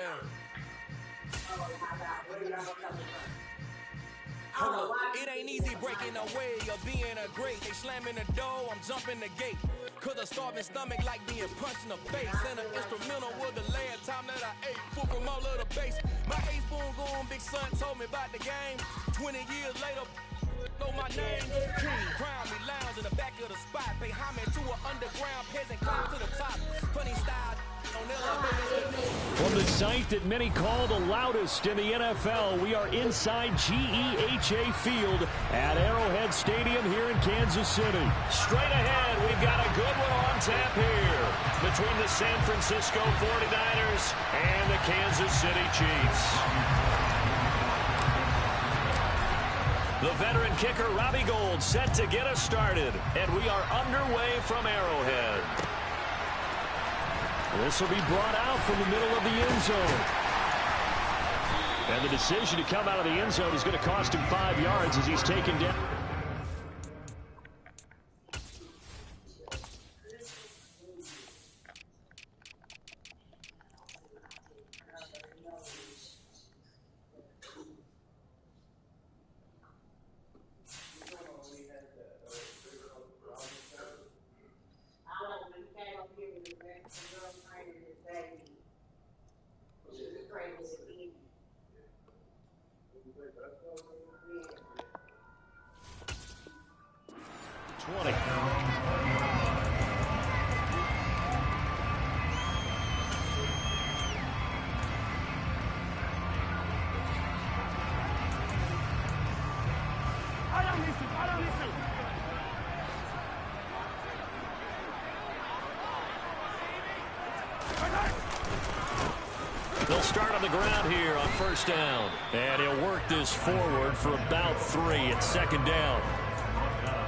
Damn. Hold up. It ain't easy breaking away or being a great. They slamming the door, I'm jumping the gate. Cause a starving stomach like being punched in the face. And an instrumental was the last time that I ate. Food from all of the bass. My ace boom going, big son told me about the game. 20 years later, know my name. King, crown me, lounge in the back of the spot. Pay homage to an underground peasant, climb to the top. Funny style on elevators. From the site that many call the loudest in the NFL, we are inside GEHA Field at Arrowhead Stadium here in Kansas City. Straight ahead, we've got a good one on tap here between the San Francisco 49ers and the Kansas City Chiefs. The veteran kicker, Robbie Gould, set to get us started, and we are underway from Arrowhead. This will be brought out from the middle of the end zone. And the decision to come out of the end zone is going to cost him 5 yards as he's taken down. They'll start on the ground here on first down. And he'll work this forward for about 3 at second down.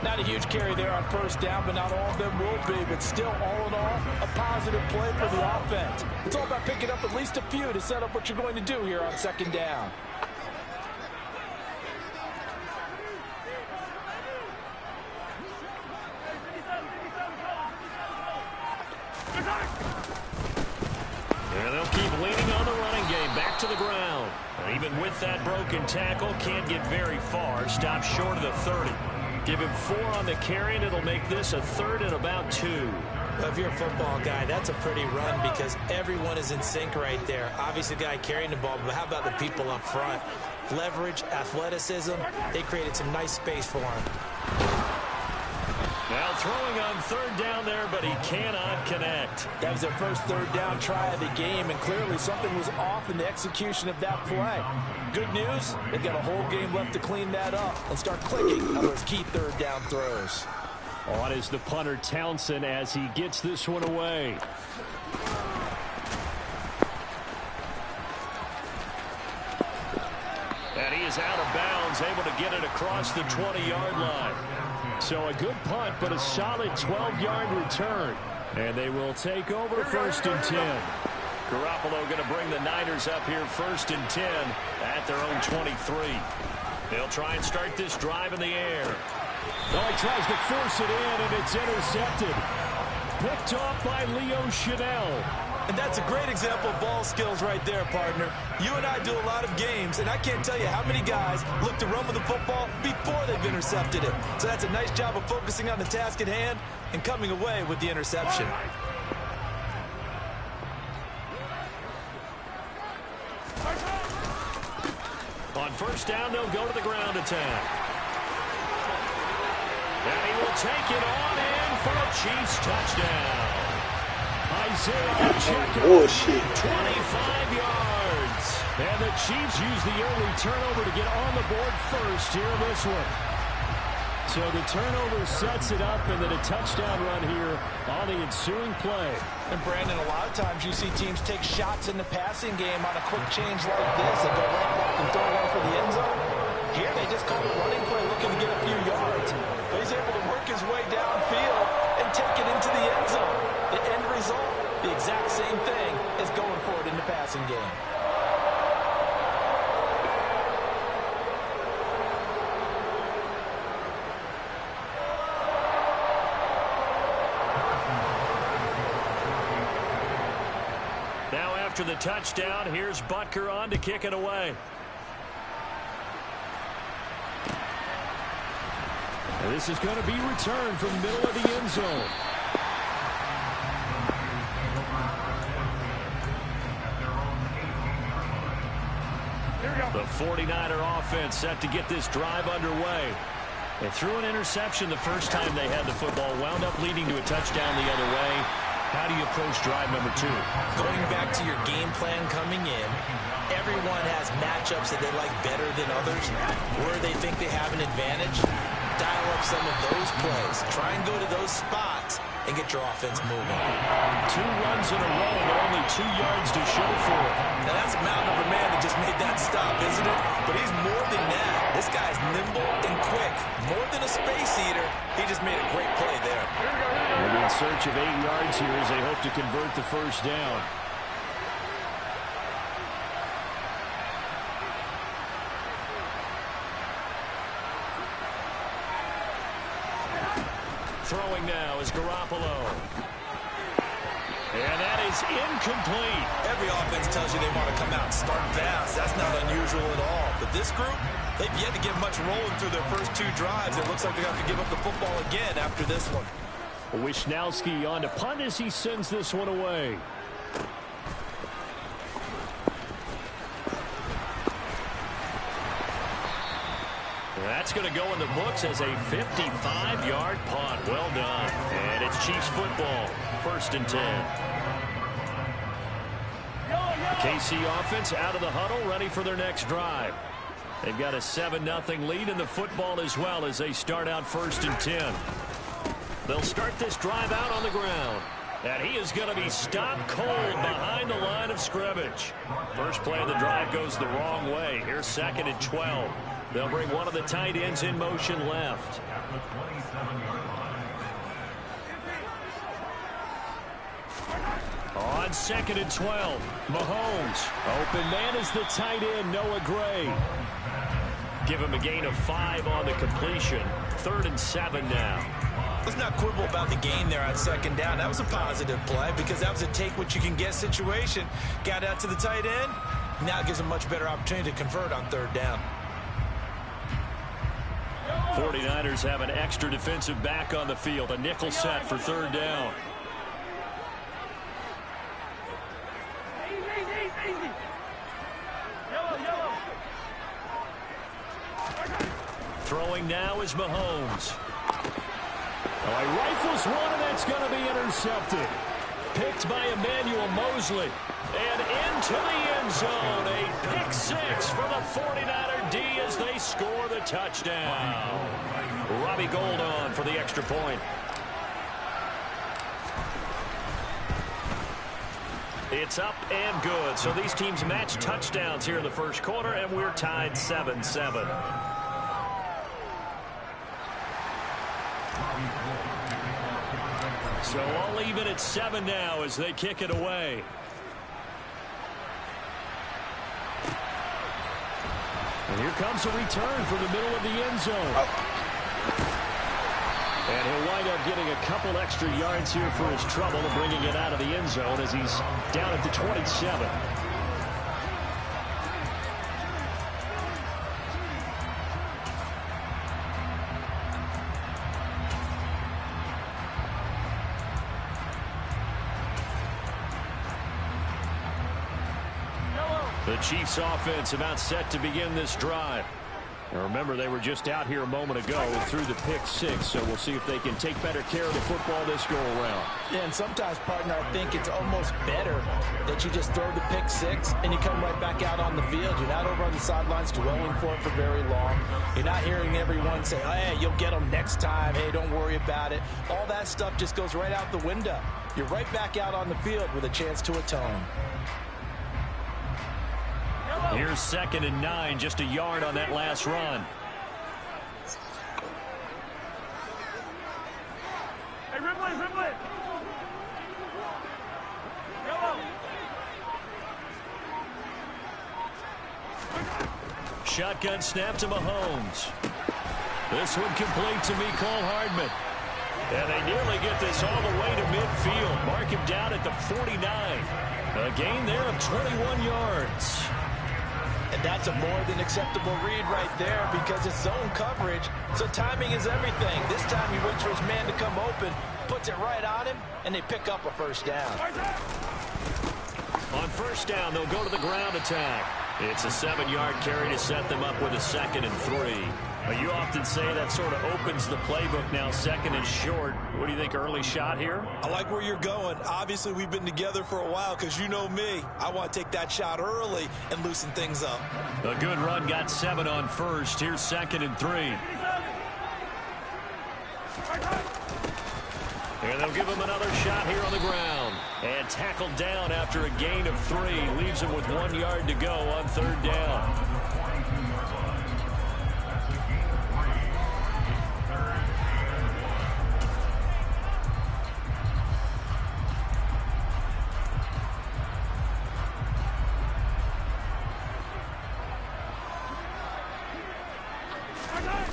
Not a huge carry there on first down, but not all of them will be. But still, all in all, a positive play for the offense. It's all about picking up at least a few to set up what you're going to do here on second down. And they'll keep leaning on the running game. Back to the ground. And even with that broken tackle, can't get very far. Stops short of the 30. Give him 4 on the carry, and it'll make this a 3rd and about 2. Well, if you're a football guy, that's a pretty run because everyone is in sync right there. Obviously, the guy carrying the ball, but how about the people up front? Leverage, athleticism, they created some nice space for him. Now throwing on 3rd down there, but he cannot connect. That was their first 3rd down try of the game, and clearly something was off in the execution of that play. Good news, they've got a whole game left to clean that up and start clicking on those key 3rd down throws. On is the punter Townsend as he gets this one away. And he is out of bounds, able to get it across the 20-yard line. So a good punt, but a solid 12-yard return. And they will take over 1st and 10. Garoppolo going to bring the Niners up here 1st and 10 at their own 23. They'll try and start this drive in the air. Oh, he tries to force it in, and it's intercepted. Picked off by Leo Chanel. And that's a great example of ball skills right there, partner. You and I do a lot of games, and I can't tell you how many guys look to run with the football before they've intercepted it. So that's a nice job of focusing on the task at hand and coming away with the interception. On first down, they'll go to the ground attack. And he will take it on in for a Chiefs touchdown. Isaiah Pacheco, 25 yards. And the Chiefs use the early turnover to get on the board first here in this one. So the turnover sets it up, and then a touchdown run here on the ensuing play. And Brandon, a lot of times you see teams take shots in the passing game on a quick change like this and go right back and throw one for the end zone. Here they just call a running play looking to get a few yards. But he's able to work his way downfield and take it into the end zone. The end result, the exact same thing as going for it in the passing game. after the touchdown. Here's Butker on to kick it away. And this is going to be returned from the middle of the end zone. The 49er offense set to get this drive underway. They threw an interception the first time they had the football, wound up leading to a touchdown the other way. How do you approach drive number 2? Going back to your game plan coming in, everyone has matchups that they like better than others, where they think they have an advantage. Dial up some of those plays. Try and go to those spots and get your offense moving. 2 runs in a row, but only 2 yards to show for it. Now that's a mountain of a man that just made that stop, isn't it? But he's more than that. This guy's nimble and quick. More than a space eater, he just made a great play there. They're in search of 8 yards here as they hope to convert the first down. Throwing now is Garoppolo. And that is incomplete. Every offense tells you they want to come out and start fast. That's not unusual at all. But this group, they've yet to get much rolling through their first 2 drives. It looks like they're going to have to give up the football again after this one. Wisnowski on to punt as he sends this one away. That's going to go in the books as a 55-yard punt. Well done. And it's Chiefs football. 1st and 10. KC offense out of the huddle, ready for their next drive. They've got a 7-0 lead in the football as well as they start out 1st and 10. They'll start this drive out on the ground. And he is going to be stopped cold behind the line of scrimmage. First play of the drive goes the wrong way. Here's 2nd and 12. They'll bring one of the tight ends in motion left. On 2nd and 12, Mahomes. Open man is the tight end, Noah Gray. Give him a gain of 5 on the completion. 3rd and 7 now. Let's not quibble about the gain there on 2nd down. That was a positive play because that was a take-what-you-can-get situation. Got out to the tight end. Now it gives a much better opportunity to convert on 3rd down. 49ers have an extra defensive back on the field. A nickel set for 3rd down. Throwing now is Mahomes. Oh, he rifles one, and that's going to be intercepted. Picked by Emmanuel Mosley. And into the end zone. A pick 6 for the 49er D as they score the touchdown. Robbie Gould on for the extra point. It's up and good. So these teams match touchdowns here in the first quarter, and we're tied 7-7. So all even at 7 now as they kick it away. And here comes a return from the middle of the end zone. And he'll wind up getting a couple extra yards here for his trouble and bringing it out of the end zone as he's down at the 27. The Chiefs offense about set to begin this drive. Now remember, they were just out here a moment ago and threw the pick 6, so we'll see if they can take better care of the football this go around. Yeah, and sometimes, partner, I think it's almost better that you just throw the pick 6 and you come right back out on the field. You're not over on the sidelines dwelling for it for very long. You're not hearing everyone say, hey, you'll get them next time. Hey, don't worry about it. All that stuff just goes right out the window. You're right back out on the field with a chance to atone. Here's 2nd and 9, just a yard on that last run. Hey, Ripley! Yellow! Shotgun snap to Mahomes. This one complete to Mecole Hardman. And they nearly get this all the way to midfield. Mark him down at the 49. A gain there of 21 yards. And that's a more than acceptable read right there because it's zone coverage, so timing is everything. This time he waits for his man to come open, puts it right on him, and they pick up a first down. On first down, they'll go to the ground attack. It's a 7-yard carry to set them up with a 2nd and 3. You often say that sort of opens the playbook now, 2nd and short. What do you think, early shot here? I like where you're going. Obviously, we've been together for a while because you know me. I want to take that shot early and loosen things up. A good run, got 7 on first. Here's 2nd and 3. And they'll give him another shot here on the ground. And tackled down after a gain of 3. Leaves him with 1 yard to go on 3rd down.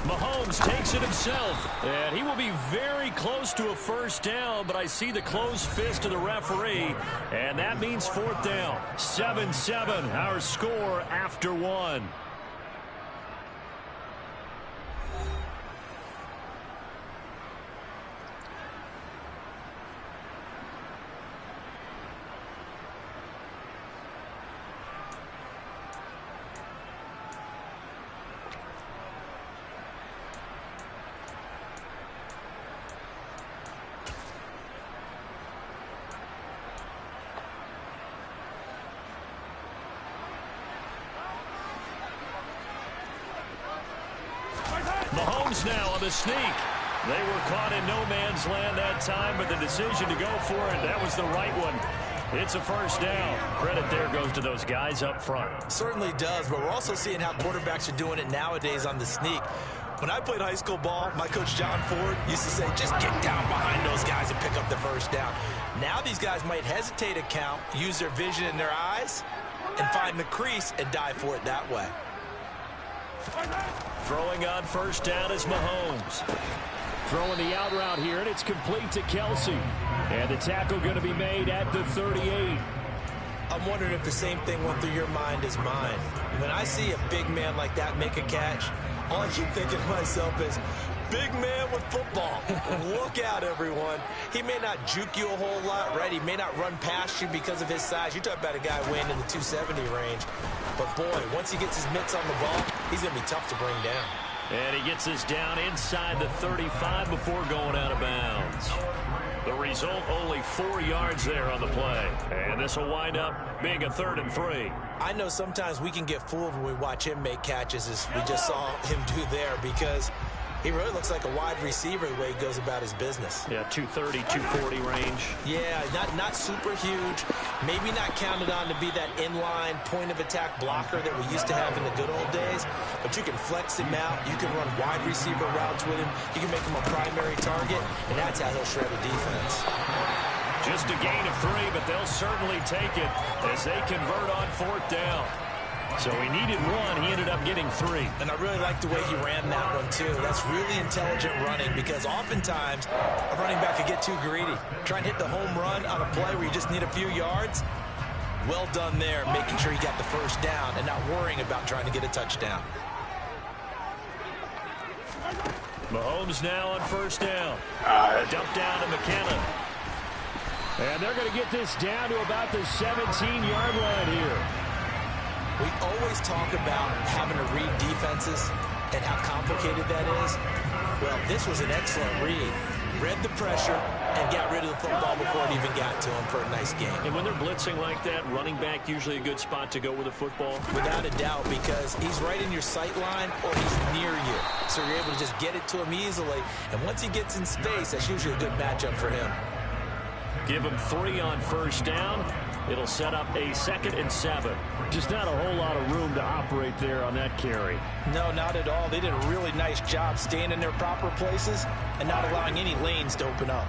Mahomes takes it himself, and he will be very close to a first down, but I see the closed fist of the referee, and that means 4th down. 7-7, our score after 1. Mahomes now on the sneak. They were caught in no man's land that time, but the decision to go for it, that was the right one. It's a first down. Credit there goes to those guys up front. Certainly does, but we're also seeing how quarterbacks are doing it nowadays on the sneak. When I played high school ball, my coach John Ford used to say, just get down behind those guys and pick up the first down. Now these guys might hesitate a count, use their vision in their eyes, and find the crease and dive for it that way. Throwing on first down is Mahomes. Throwing the out route here, and it's complete to Kelsey. And the tackle going to be made at the 38. I'm wondering if the same thing went through your mind as mine. When I see a big man like that make a catch, all I keep thinking to myself is, big man with football. Look out, everyone. He may not juke you a whole lot, right? He may not run past you because of his size. You're talking about a guy weighing in the 270 range. But, boy, once he gets his mitts on the ball, he's going to be tough to bring down. And he gets us down inside the 35 before going out of bounds. The result, only 4 yards there on the play. And this will wind up being a 3rd and 3. I know sometimes we can get fooled when we watch him make catches, as we just saw him do there, because he really looks like a wide receiver the way he goes about his business. Yeah, 230, 240 range. Yeah, not super huge. Maybe not counted on to be that inline point-of-attack blocker that we used to have in the good old days. But you can flex him out. You can run wide receiver routes with him. You can make him a primary target, and that's how he'll shred a defense. Just a gain of 3, but they'll certainly take it as they convert on 4th down. So he needed 1. He ended up getting 3. And I really like the way he ran that one, too. That's really intelligent running because oftentimes a running back could get too greedy. Try and hit the home run on a play where you just need a few yards. Well done there, making sure he got the first down and not worrying about trying to get a touchdown. Mahomes now on first down. A dump down to McKenna. And they're going to get this down to about the 17-yard line here. We always talk about having to read defenses and how complicated that is. Well, this was an excellent read. Read the pressure and got rid of the football before it even got to him for a nice game. And when they're blitzing like that, running back usually a good spot to go with a football? Without a doubt, because he's right in your sight line or he's near you. So you're able to just get it to him easily. And once he gets in space, that's usually a good matchup for him. Give him 3 on first down. It'll set up a 2nd and 7. Just not a whole lot of room to operate there on that carry. No, not at all. They did a really nice job staying in their proper places and not allowing any lanes to open up.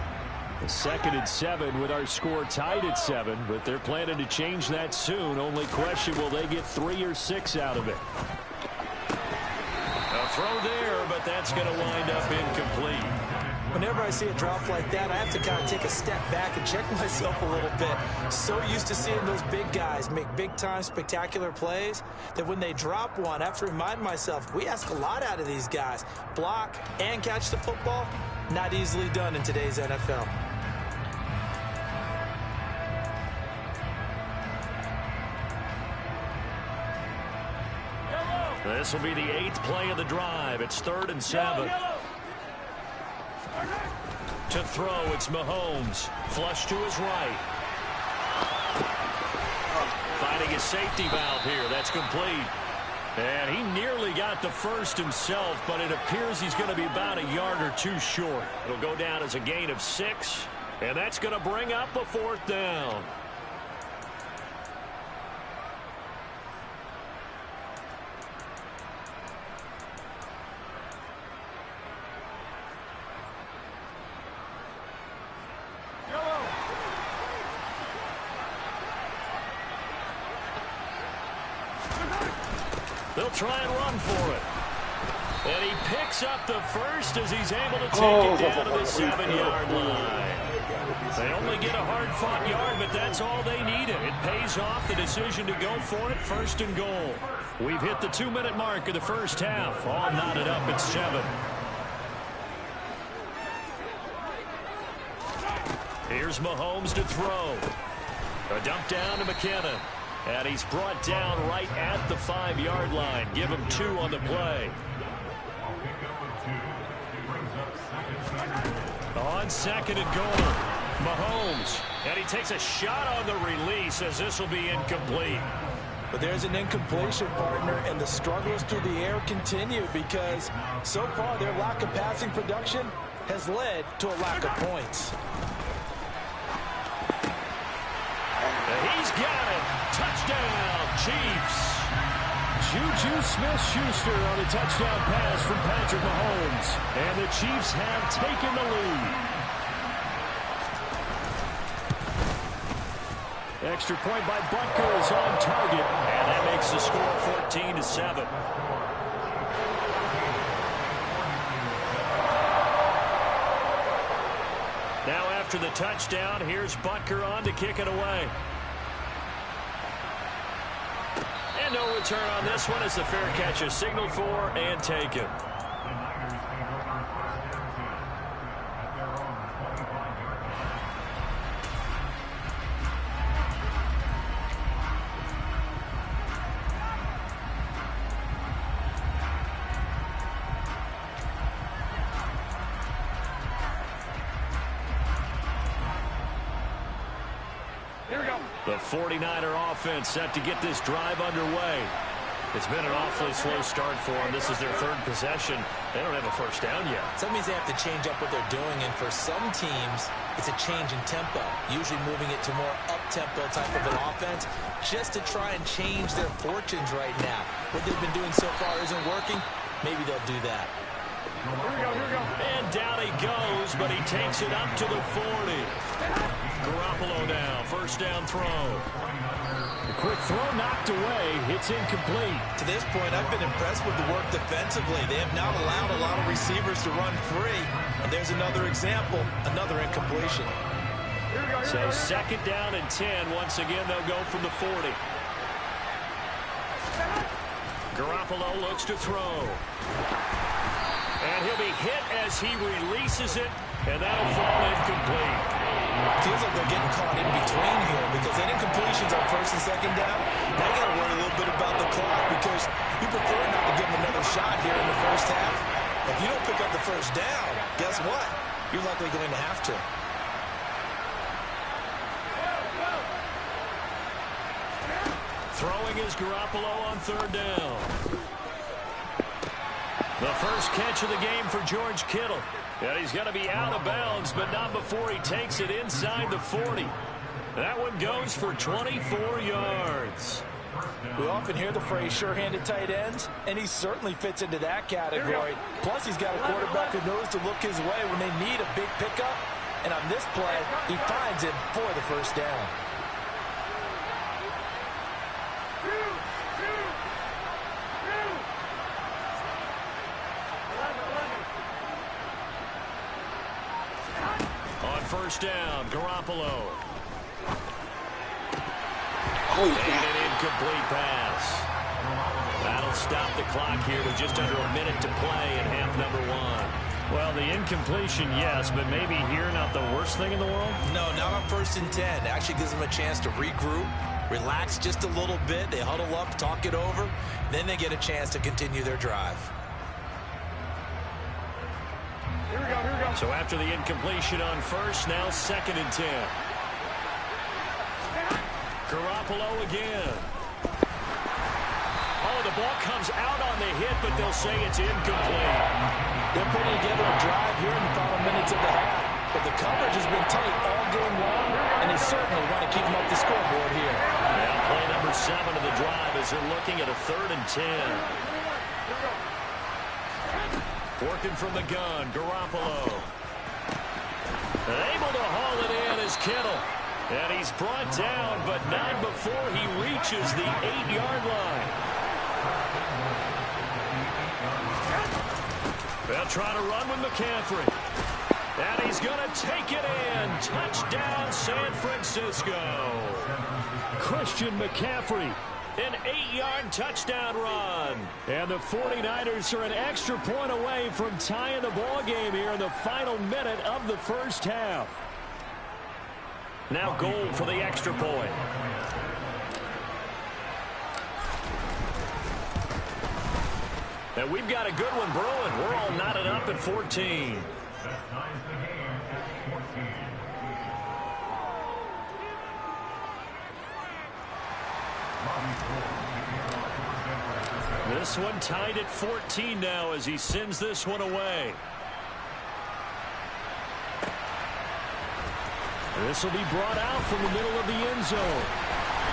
A 2nd and 7 with our score tied at 7, but they're planning to change that soon. Only question, will they get 3 or 6 out of it? A throw there, but that's going to wind up incomplete. Whenever I see a drop like that, I have to kind of take a step back and check myself a little bit. So used to seeing those big guys make big-time spectacular plays that when they drop one, I have to remind myself, we ask a lot out of these guys. Block and catch the football, not easily done in today's NFL. This will be the 8th play of the drive. It's 3rd and 7. To throw, it's Mahomes. Flush to his right. Finding a safety valve here. That's complete. And he nearly got the first himself, but it appears he's going to be about a yard or two short. It'll go down as a gain of 6, and that's going to bring up a 4th down. They'll try and run for it. And he picks up the first as he's able to take it down to the 7-yard line. They only get a hard-fought yard, but that's all they needed. It pays off the decision to go for it, 1st and goal. We've hit the 2-minute mark of the first half. All knotted up at 7. Here's Mahomes to throw. A dump down to McKinnon. And he's brought down right at the 5-yard line. Give him 2 on the play. On 2nd and goal, Mahomes. And he takes a shot on the release as this will be incomplete. But there's an incompletion, partner, and the struggles through the air continue because so far their lack of passing production has led to a lack of points. He's got it. Touchdown, Chiefs. Juju Smith-Schuster on a touchdown pass from Patrick Mahomes. And the Chiefs have taken the lead. Extra point by Butker is on target. And that makes the score 14-7. Now after the touchdown, here's Butker on to kick it away. And no return on this one as the fair catch is signaled for and taken. The 49er offense set to get this drive underway. It's been an awfully slow start for them. This is their 3rd possession. They don't have a first down yet. So that means they have to change up what they're doing, and for some teams, it's a change in tempo, usually moving it to more up-tempo type of an offense just to try and change their fortunes right now. What they've been doing so far isn't working. Maybe they'll do that. Here we go. And down he goes, but he takes it up to the 40. Garoppolo now, first down throw. A quick throw knocked away. It's incomplete. To this point, I've been impressed with the work defensively. They have not allowed a lot of receivers to run free. And there's another example, another incompletion. So 2nd down and 10. Once again, they'll go from the 40. Garoppolo looks to throw. And he'll be hit as he releases it, and that'll fall incomplete. Feels like they're getting caught in between here because that incompletion's on 1st and 2nd down. Now you got to worry a little bit about the clock because you prefer not to give them another shot here in the first half. If you don't pick up the first down, guess what? You're likely going to have to. Throwing is Garoppolo on 3rd down. The first catch of the game for George Kittle. And he's going to be out of bounds, but not before he takes it inside the 40. That one goes for 24 yards. We often hear the phrase sure-handed tight ends, and he certainly fits into that category. Plus, he's got a quarterback who knows to look his way when they need a big pickup. And on this play, he finds him for the first down. first down. Garoppolo. Oh, And an incomplete pass. That'll stop the clock here with just under a minute to play in half number 1. Well, the incompletion, yes, but maybe here not the worst thing in the world? No, not on 1st and 10. It actually gives them a chance to regroup, relax just a little bit. They huddle up, talk it over. Then they get a chance to continue their drive. Here we go, here we go. So after the incompletion on first, now 2nd and 10. Garoppolo again. Oh, the ball comes out on the hit, but they'll say it's incomplete. They're putting together a drive here in the final minutes of the half. But the coverage has been tight all game long, and they certainly want to keep them up the scoreboard here. Now play number 7 of the drive as they're looking at a 3rd and 10. Working from the gun, Garoppolo. Able to haul it in is Kittle. And he's brought down, but not before he reaches the 8-yard line. They'll try to run with McCaffrey. And he's going to take it in. Touchdown, San Francisco. Christian McCaffrey. An 8-yard touchdown run. And the 49ers are an extra point away from tying the ball game here in the final minute of the first half. Now goal for the extra point. And we've got a good one brewing. We're all knotted up at 14. This one tied at 14 now as he sends this one away. This will be brought out from the middle of the end zone.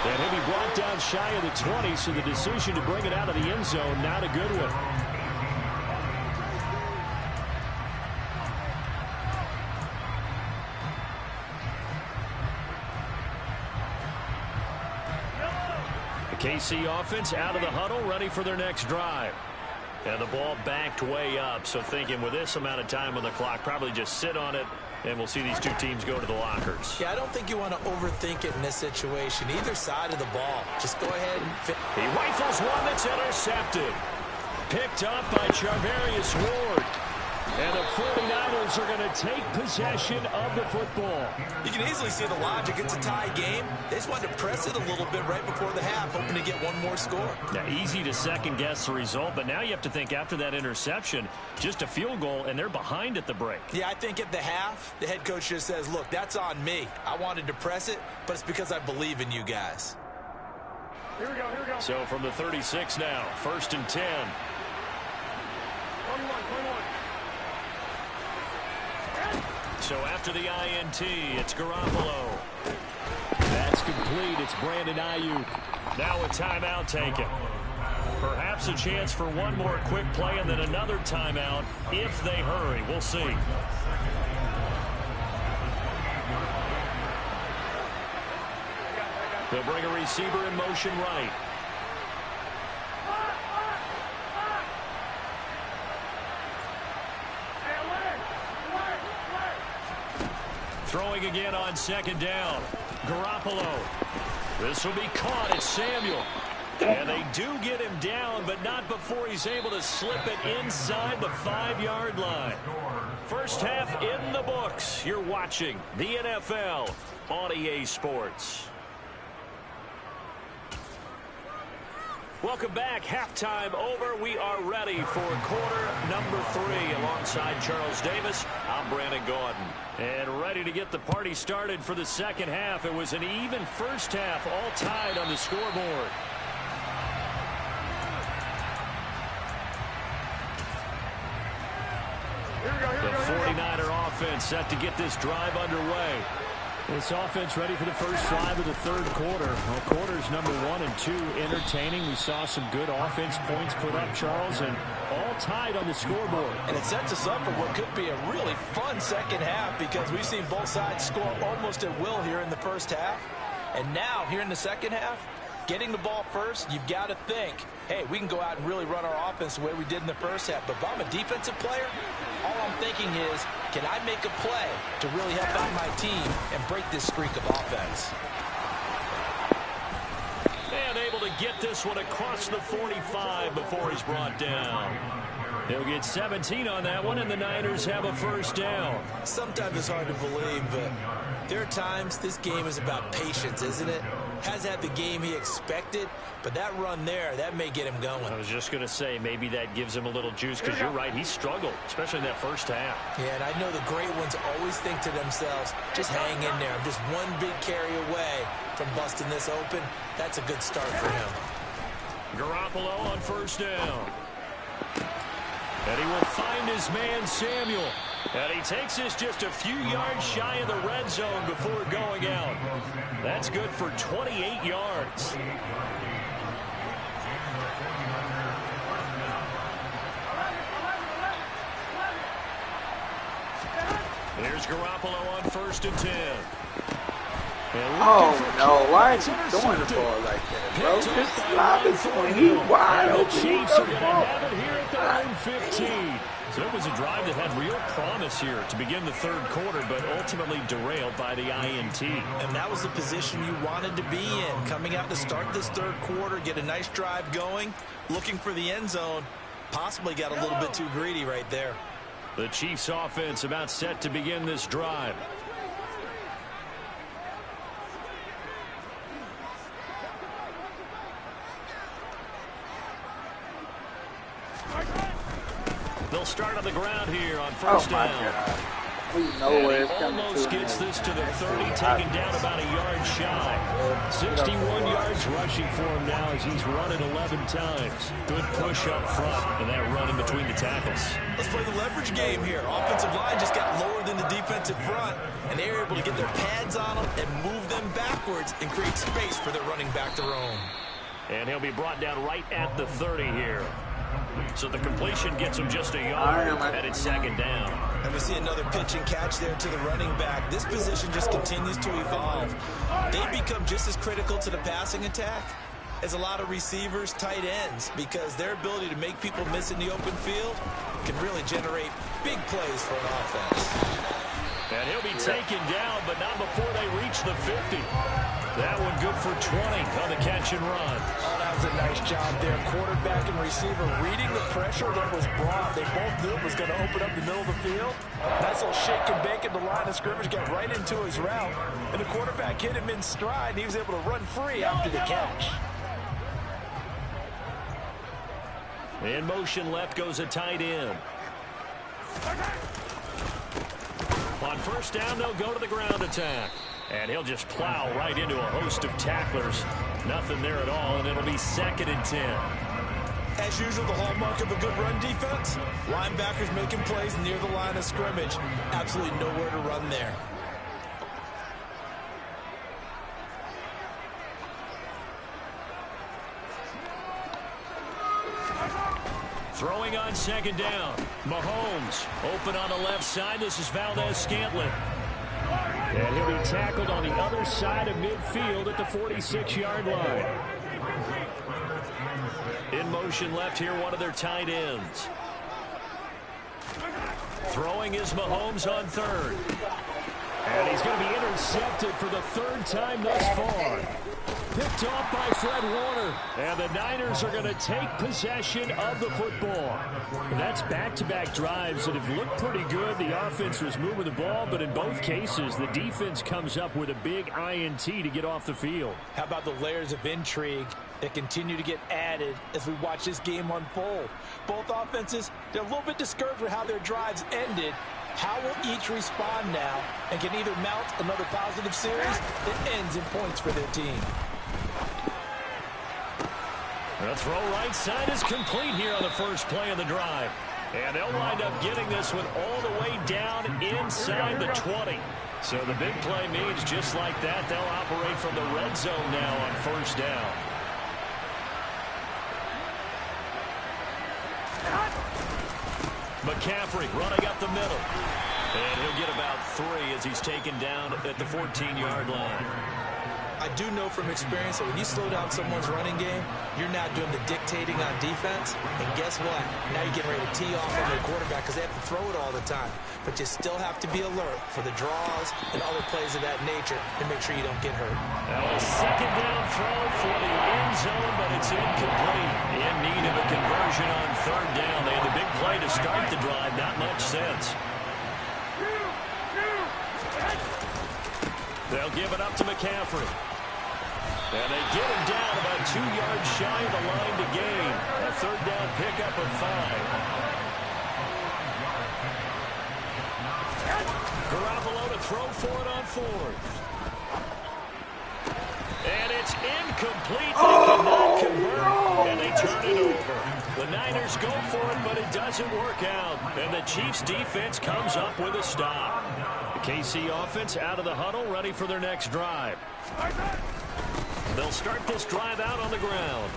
And he'll be brought down shy of the 20, so the decision to bring it out of the end zone, not a good one. The KC offense out of the huddle, ready for their next drive. And the ball backed way up, so thinking with this amount of time on the clock, probably just sit on it, and we'll see these two teams go to the lockers. Yeah, I don't think you want to overthink it in this situation. Either side of the ball. Just go ahead and fit. He rifles one that's intercepted. Picked up by Charvarius Ward. And the 49ers are going to take possession of the football. You can easily see the logic. It's a tie game. They just wanted to press it a little bit right before the half, hoping to get one more score. Now, easy to second-guess the result, but now you have to think after that interception, just a field goal, and they're behind at the break. Yeah, I think at the half, the head coach just says, look, that's on me. I wanted to press it, but it's because I believe in you guys. Here we go, here we go. So from the 36 now, 1st and 10. 21, 21. So after the INT, it's Garoppolo. That's complete. It's Brandon Ayuk. Now a timeout taken. Perhaps a chance for one more quick play and then another timeout if they hurry. We'll see. They'll bring a receiver in motion right. Throwing again on 2nd down. Garoppolo. This will be caught. It's Samuel. And they do get him down, but not before he's able to slip it inside the 5-yard line. First half in the books. You're watching the NFL on EA Sports. Welcome back. Halftime over. We are ready for quarter number 3. Alongside Charles Davis, I'm Brandon Gordon. And ready to get the party started for the second half. It was an even first half, all tied on the scoreboard. The 49er offense set to get this drive underway. This offense ready for the first drive of the third quarter. Well, quarters number 1 and 2 entertaining. We saw some good offense points put up, Charles, and all tied on the scoreboard. And it sets us up for what could be a really fun second half because we've seen both sides score almost at will here in the first half. And now, here in the second half, getting the ball first, you've got to think, hey, we can go out and really run our offense the way we did in the first half. But if I'm a defensive player, all I'm thinking is, can I make a play to really help out my team and break this streak of offense? And able to get this one across the 45 before he's brought down. He'll get 17 on that one, and the Niners have a first down. Sometimes it's hard to believe, but there are times this game is about patience, isn't it? Has had the game he expected, but that run there, that may get him going. I was just going to say, maybe that gives him a little juice, because you're right, he struggled, especially in that first half. Yeah, and I know the great ones always think to themselves, just hang in there. I'm just one big carry away from busting this open. That's a good start for him. Garoppolo on first down. And he will find his man, Samuel. And he takes this just a few yards shy of the red zone before going out. That's good for 28 yards. Here's Garoppolo on first and 10. Oh, no. Why is he throwing the ball like that, bro? Just slide it to him. He wide open. The Chiefs are going to have it here at their own 15. So it was a drive that had real promise here to begin the third quarter, but ultimately derailed by the INT. And that was the position you wanted to be in. Coming out to start this third quarter, get a nice drive going, looking for the end zone. Possibly got a little bit too greedy right there. The Chiefs offense about set to begin this drive. They'll start on the ground here on first down. We know where it's coming almost to. Gets this to the 30, taken down about a yard shy. 61 yards rushing for him now as he's run it 11 times. Good push up front, and that run in between the tackles. Let's play the leverage game here. Offensive line just got lower than the defensive front, and they were able to get their pads on them and move them backwards and create space for their running back to roam. And he'll be brought down right at the 30 here. So the completion gets him just a yard, and it's second down. And we see another pitch and catch there to the running back. This position just continues to evolve. They become just as critical to the passing attack as a lot of receivers, tight ends, because their ability to make people miss in the open field can really generate big plays for an offense. And he'll be taken down, but not before they reach the 50. That one good for 20 on the catch and run. Oh, that was a nice job there. Quarterback and receiver reading the pressure that was brought. They both knew it was going to open up the middle of the field. Nice little shake and bake at the line of scrimmage, got right into his route. And the quarterback hit him in stride, and he was able to run free after the catch. In motion left goes a tight end. On first down, they'll go to the ground attack. And he'll just plow right into a host of tacklers. Nothing there at all, and it'll be second and 10. As usual, the hallmark of a good run defense, linebackers making plays near the line of scrimmage. Absolutely nowhere to run there. Throwing on second down. Mahomes open on the left side. This is Valdez-Scantling. And he'll be tackled on the other side of midfield at the 46-yard line. In motion left here, one of their tight ends. Throwing is Mahomes on third. And he's going to be intercepted for the third time thus far. Picked off by Fred Warner. And the Niners are going to take possession of the football. And that's back-to-back drives that have looked pretty good. The offense was moving the ball, but in both cases, the defense comes up with a big INT to get off the field. How about the layers of intrigue that continue to get added as we watch this game unfold? Both offenses, they're a little bit discouraged with how their drives ended. How will each respond now and can either mount another positive series that ends in points for their team? The throw right side is complete here on the first play of the drive. And they'll wind up getting this one all the way down inside the 20. So the big play means just like that, they'll operate from the red zone now on first down. McCaffrey running up the middle. And he'll get about 3 as he's taken down at the 14-yard line. I do know from experience that when you slow down someone's running game, you're now doing the dictating on defense. And guess what? Now you're getting ready to tee off on their quarterback because they have to throw it all the time. But you still have to be alert for the draws and other plays of that nature to make sure you don't get hurt. Now a second down throw for the end zone, but it's incomplete. In need of a conversion on third down. They had the big play to start the drive. Not much sense. They'll give it up to McCaffrey. And they get him down about 2 yards shy of the line to gain. A third down pickup of 5. Garoppolo to throw for it on 4th. And it's incomplete. They cannot convert, and they turn it over. The Niners go for it, but it doesn't work out. And the Chiefs' defense comes up with a stop. The KC offense out of the huddle, ready for their next drive. They'll start this drive out on the ground.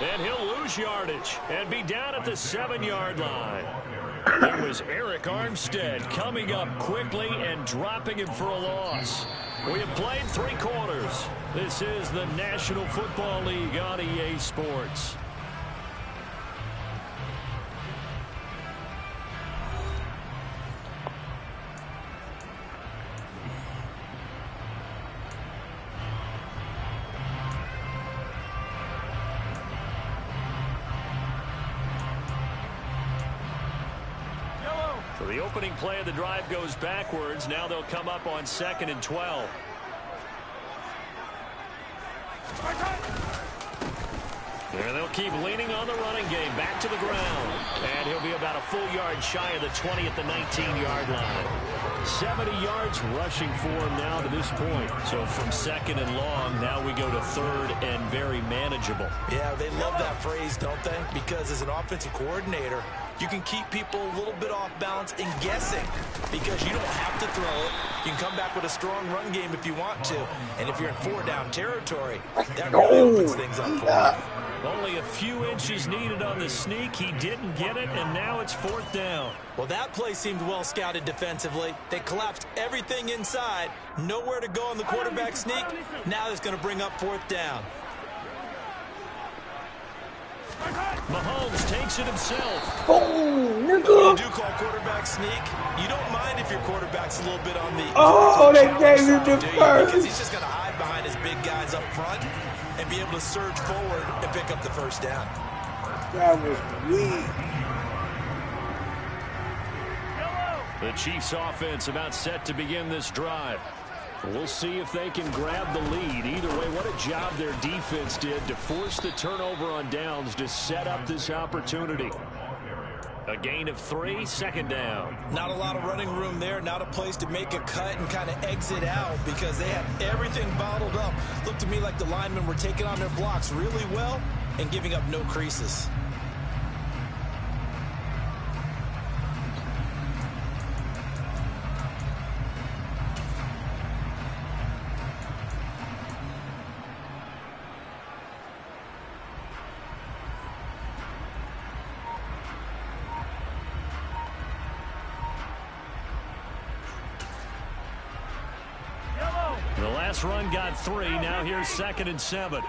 And he'll lose yardage and be down at the 7-yard line. It was Eric Armstead coming up quickly and dropping him for a loss. We have played 3 quarters. This is the National Football League on EA Sports. So the opening play of the drive goes backwards. Now they'll come up on 2nd and 12. And they'll keep leaning on the running game. Back to the ground. And he'll be about a full yard shy of the 20 at the 19-yard line. 70 yards rushing for him now to this point. So from 2nd and long, now we go to 3rd and very manageable. Yeah, they love that phrase, don't they? Because as an offensive coordinator, you can keep people a little bit off balance and guessing because you don't have to throw it. You can come back with a strong run game if you want to. And if you're in 4-down territory, that really opens things up for you. Only a few inches needed on the sneak. He didn't get it, and now it's 4th down. Well, that play seemed well scouted defensively. They collapsed everything inside. Nowhere to go on the quarterback sneak. Now it's going to bring up 4th down. Mahomes takes it himself. Boom, nigga. You do call quarterback sneak. You don't mind if your quarterback's a little bit on the they gave you the first. because he's just going to hide behind his big guys up front and be able to surge forward and pick up the 1st down. That was weak. The Chiefs offense about set to begin this drive. We'll see if they can grab the lead. Either way, what a job their defense did to force the turnover on downs to set up this opportunity. A gain of 3, 2nd down. Not a lot of running room there. Not a place to make a cut and kind of exit out because they had everything bottled up. Looked to me like the linemen were taking on their blocks really well and giving up no creases. The last run got 3. Now here's 2nd and 7.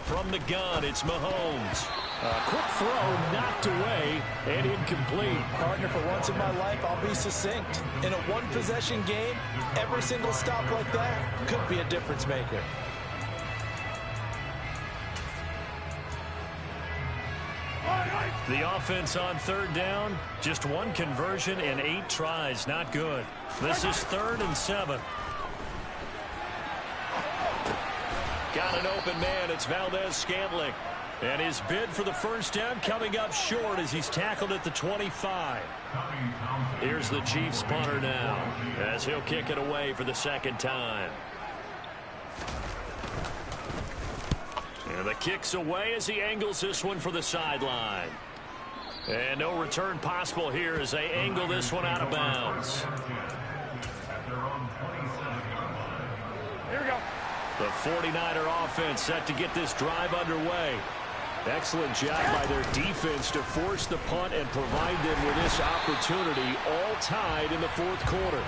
From the gun, it's Mahomes. A quick throw knocked away and incomplete. Partner, for once in my life, I'll be succinct. In a one-possession game, every single stop like that could be a difference maker. The offense on 3rd down, just 1 conversion and 8 tries. Not good. This is 3rd and 7. Got an open man. It's Valdez-Scantling. And his bid for the 1st down coming up short as he's tackled at the 25. Here's the Chiefs punter now as he'll kick it away for the 2nd time. And the kick's away as he angles this one for the sideline. And no return possible here as they angle this one out of bounds. Here we go. The 49er offense set to get this drive underway. Excellent job by their defense to force the punt and provide them with this opportunity, all tied in the fourth quarter.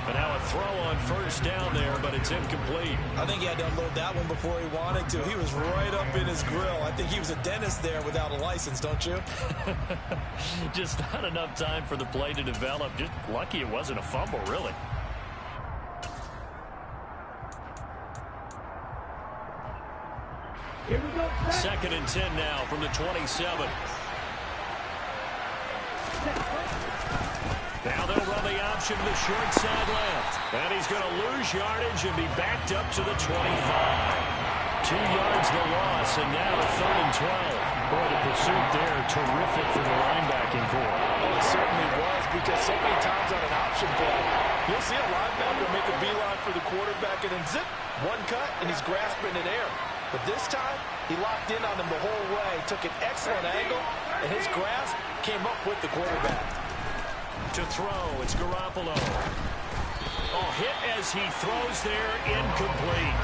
And now a throw on first down there, but it's incomplete. I think he had to unload that one before he wanted to. He was right up in his grill. I think he was a dentist there without a license, don't you? Just not enough time for the play to develop. Just lucky it wasn't a fumble, really. Here we go. Second and 10 now from the 27. Now they'll run the option to the short side left. And he's going to lose yardage and be backed up to the 25. 2 yards the loss, and now 3rd and 12. Boy, the pursuit there, terrific for the linebacking core. Well, it certainly was, because so many times on an option play, you'll see a linebacker make a beeline for the quarterback, and then zip, one cut, and he's grasping in air. But this time, he locked in on him the whole way, took an excellent angle, and his grasp came up with the quarterback. To throw, it's Garoppolo. Oh, hit as he throws there, incomplete.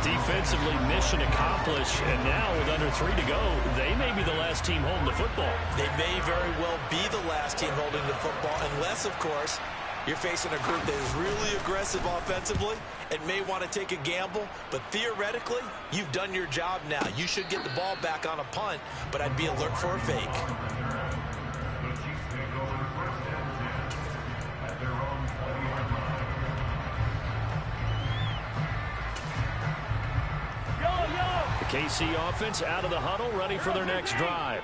Defensively, mission accomplished, and now with under 3 to go, they may be the last team holding the football. They may very well be the last team holding the football, unless, of course, you're facing a group that is really aggressive offensively and may want to take a gamble, but theoretically, you've done your job now. You should get the ball back on a punt, but I'd be alert for a fake. The KC offense out of the huddle, ready for their next drive.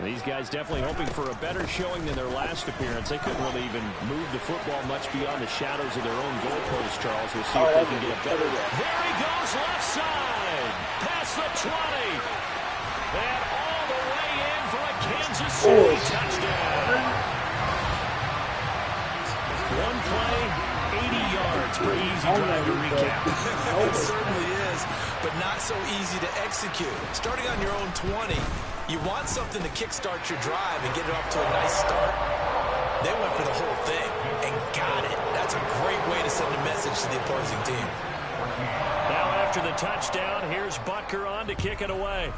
These guys definitely hoping for a better showing than their last appearance. They couldn't really even move the football much beyond the shadows of their own goalposts, Charles. We'll see if they can get a better one. There he goes, left side. Past the 20. And all the way in for a Kansas City touchdown. One play, 80 yards. Pretty easy drive to recap. It certainly is, but not so easy to execute. Starting on your own 20, you want something to kickstart your drive and get it off to a nice start. They went for the whole thing and got it. That's a great way to send a message to the opposing team. Now after the touchdown, here's Butker on to kick it away.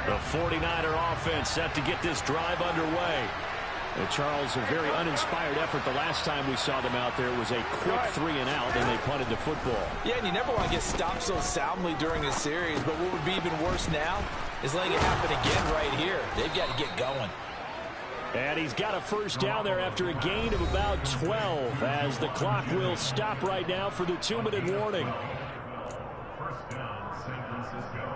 The 49er offense set to get this drive underway. And Charles, a very uninspired effort. The last time we saw them out there was a quick 3-and-out, and they punted the football. Yeah, and you never want to get stopped so soundly during a series, but what would be even worse now is letting it happen again right here. They've got to get going. And he's got a first down there after a gain of about 12, as the clock will stop right now for the 2-minute warning. First down, San Francisco.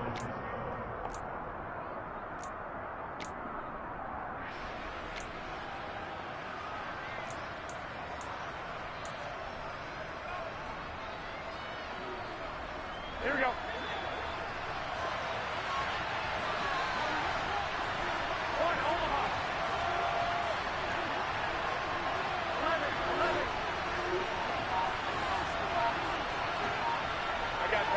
Here we go. One, Omaha. 11. I got you.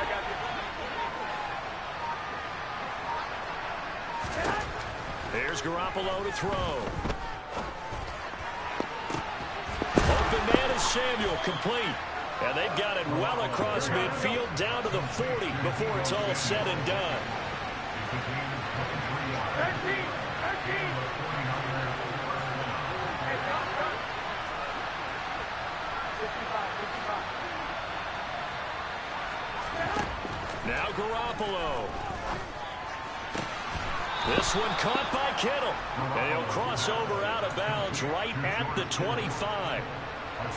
There's Garoppolo to throw. Open man is Samuel, complete. And they've got it well across midfield, down to the 40 before it's all said and done. 13. Hey, stop. 55. Now Garoppolo. This one caught by Kittle. And he'll cross over out of bounds right at the 25.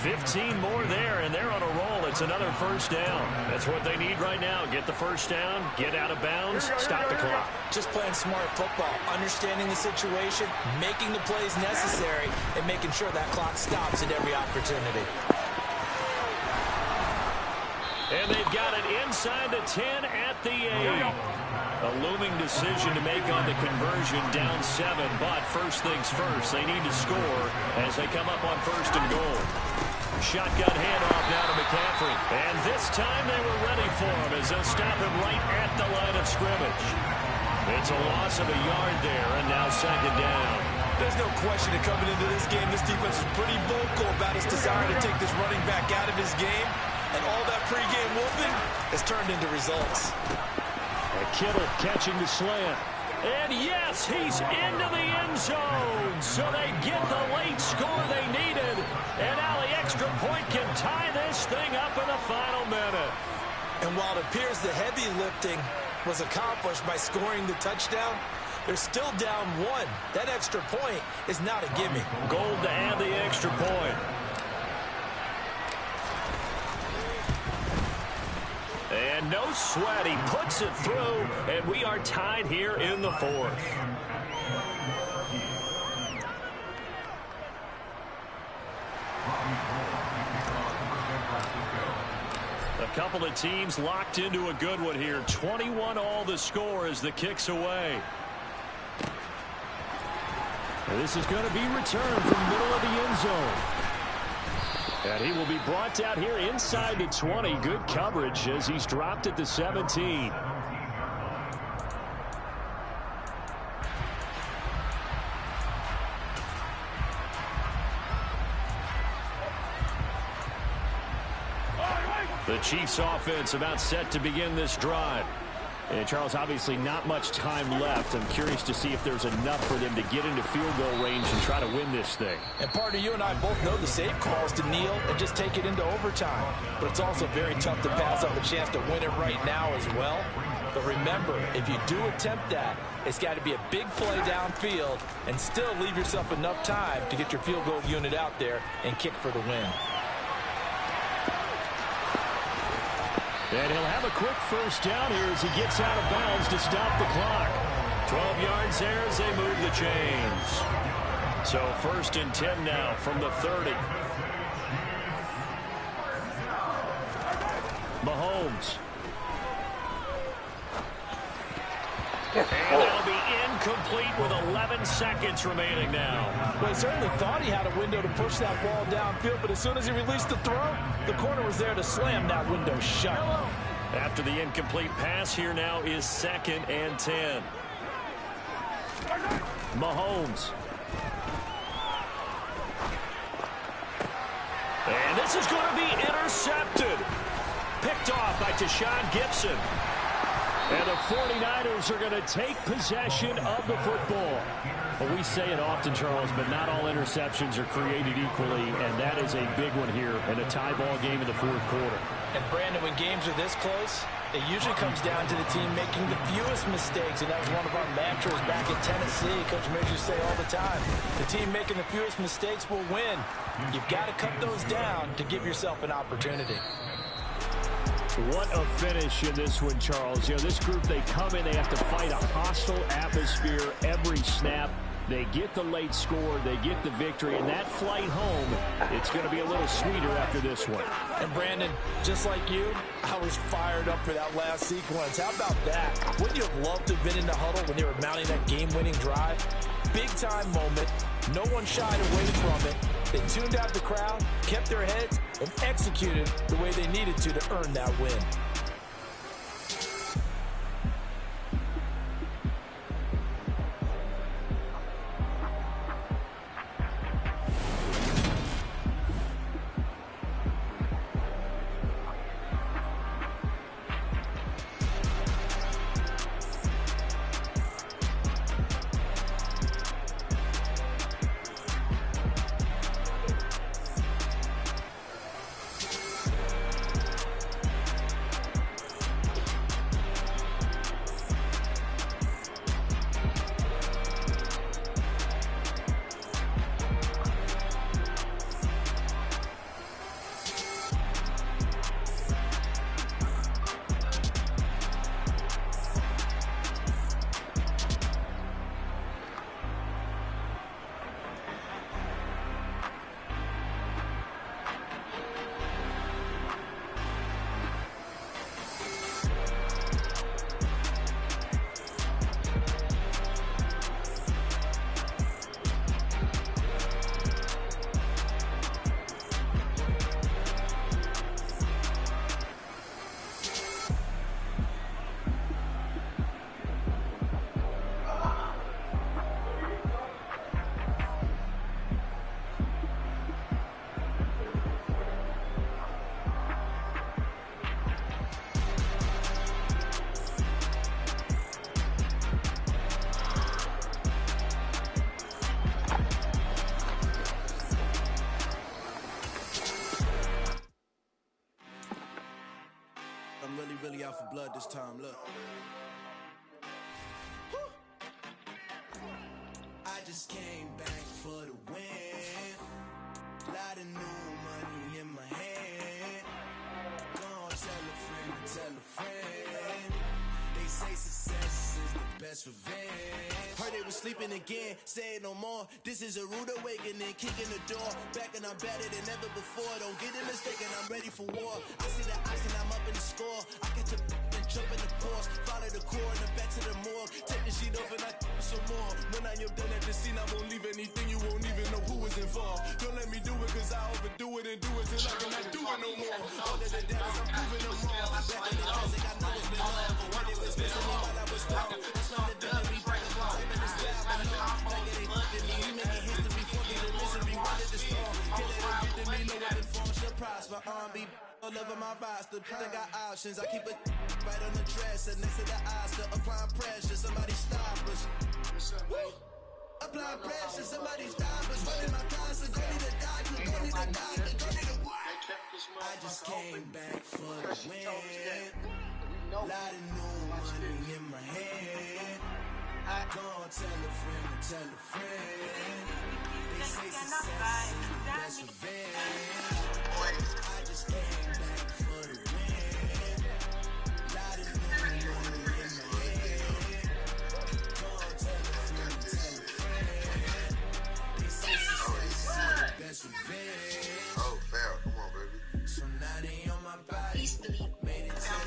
15 more there, and they're on a roll. It's another first down. That's what they need right now. Get the first down, get out of bounds, stop the clock. Just playing smart football, understanding the situation, making the plays necessary, and making sure that clock stops at every opportunity. And they've got it inside the 10 at the 8. A looming decision to make on the conversion, down 7. But first things first, they need to score as they come up on 1st and goal. Shotgun handoff now to McCaffrey. And this time they were ready for him as they'll stop him right at the line of scrimmage. It's a loss of a yard there, and now second down. There's no question that coming into this game, this defense is pretty vocal about its desire to take this running back out of his game. And all that pregame whooping has turned into results. And Kittle catching the slant. And yes, he's into the end zone. So they get the late score they needed. And now the extra point can tie this thing up in the final minute. And while it appears the heavy lifting was accomplished by scoring the touchdown, they're still down one. That extra point is not a gimme. Gold to add the extra point. And no sweat. He puts it through, and we are tied here in the fourth. A couple of teams locked into a good one here. 21 all the score as the kick's away. And this is going to be returned from middle of the end zone. And he will be brought down here inside the 20. Good coverage as he's dropped at the 17. The Chiefs offense about set to begin this drive. And Charles, obviously not much time left. I'm curious to see if there's enough for them to get into field goal range and try to win this thing. And partner, you and I both know the safe call is to kneel and just take it into overtime. But it's also very tough to pass up a chance to win it right now as well. But remember, if you do attempt that, it's got to be a big play downfield and still leave yourself enough time to get your field goal unit out there and kick for the win. And he'll have a quick first down here as he gets out of bounds to stop the clock. 12 yards there as they move the chains. So 1st and 10 now from the 30. Mahomes. And that'll be incomplete with 11 seconds remaining now. Well, he certainly thought he had a window to push that ball downfield, but as soon as he released the throw, the corner was there to slam that window shut. After the incomplete pass, here now is 2nd and 10. Mahomes. And this is going to be intercepted. Picked off by Tashawn Gibson. And the 49ers are going to take possession of the football. Well, we say it often, Charles, but not all interceptions are created equally, and that is a big one here in a tie ball game in the 4th quarter. And, Brandon, when games are this close, it usually comes down to the team making the fewest mistakes, and that was one of our mantras back in Tennessee. Coach Major say all the time, the team making the fewest mistakes will win. You've got to cut those down to give yourself an opportunity. What a finish in this one, Charles. You know, this group, they come in, they have to fight a hostile atmosphere every snap. They get the late score, they get the victory, and that flight home, it's going to be a little sweeter after this one. And, Brandon, just like you, I was fired up for that last sequence. How about that? Wouldn't you have loved to have been in the huddle when they were mounting that game-winning drive? Big-time moment. No one shied away from it. They tuned out the crowd, kept their heads, and executed the way they needed to earn that win. just came back for the win. Lot of new money in my hand. Gonna tell a friend. They say success is the best revenge. Heard they was sleeping again, say it no more. This is a rude awakening, kicking the door. Back and I'm better than ever before. Don't get it mistaken, I'm ready for war. I see the ice and I'm up in the score. I catch a and jump in the course. Follow the core and then back to the morgue. Take the sheet off and I some more. When I am done at the scene, I won't leave anything. You won't even know who was involved. Don't let me do it, cause I overdo it and do it till I cannot do it no more. All of the damage, I'm proving them wrong. Back in the classic, I know it's been long. When it was missing me while I was gone. That's when the delivery break. Typing this rap, I know. Like it ain't nothing me. You making history for me. The misery, wanted to storm. Can't let them get to me. No weapon form should prosper. R&B all over my roster. They got options. I keep it right on the dresser. Next to the Oscar. Applying pressure. Somebody stop us. Woo! Applying pressure. Somebody stop us. Running my concert. Go need a doctor. Go need a doctor. Go need a what? I just came back for the win. Lot of new money in my hand. I gon' tell a friend. They say success is the best revenge. I just came back for the win. Lot of new money in my hand. Gon' tell a friend. They say success is the best revenge. Oh, fair. Come on, baby. So now they on my body. Made it to the top.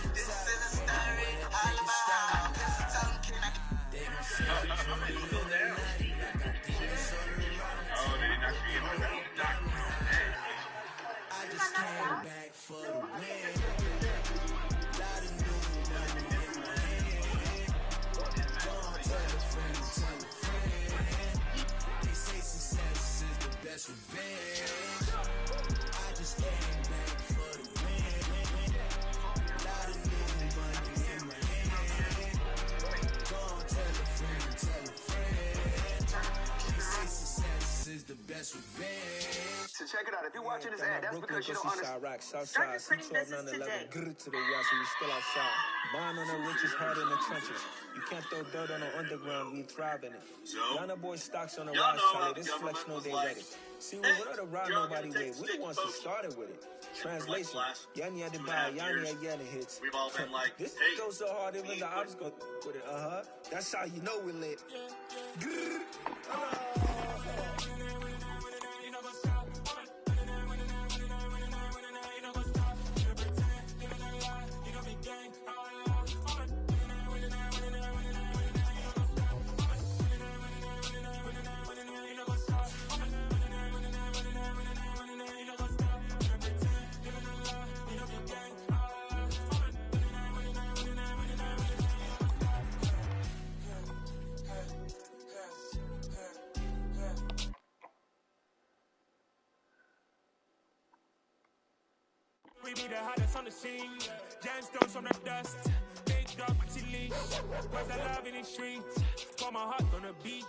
I just came back for the win. Lot of new money in my hand. Don't tell a friend. They say success is the best revenge. I just came back for the win. Lot of new money in my hand. Don't tell a friend. They say success is the best revenge. So check it out. If you're watching this ad, that's because you don't understand. Rock, Southside, C12, 911, grr to the yacht, so you still outside. Buying on the riches, hard in the trenches. You can't throw dirt on the underground, we thrive in it. Ghana boy stocks on the rise, Charlie. This flex know they ready. See, we were the ride nobody with. We the ones who started with it. Translation, Yanni had to buy, Yanni had getting hits. We've all been like, this hey, goes so hard, even the ops go with it. That's how you know we lit. Grr. We be the hottest on the scene. Gemstones from the dust. Big dog, pretty leash. Where's the love in the streets? Got my heart on the beat.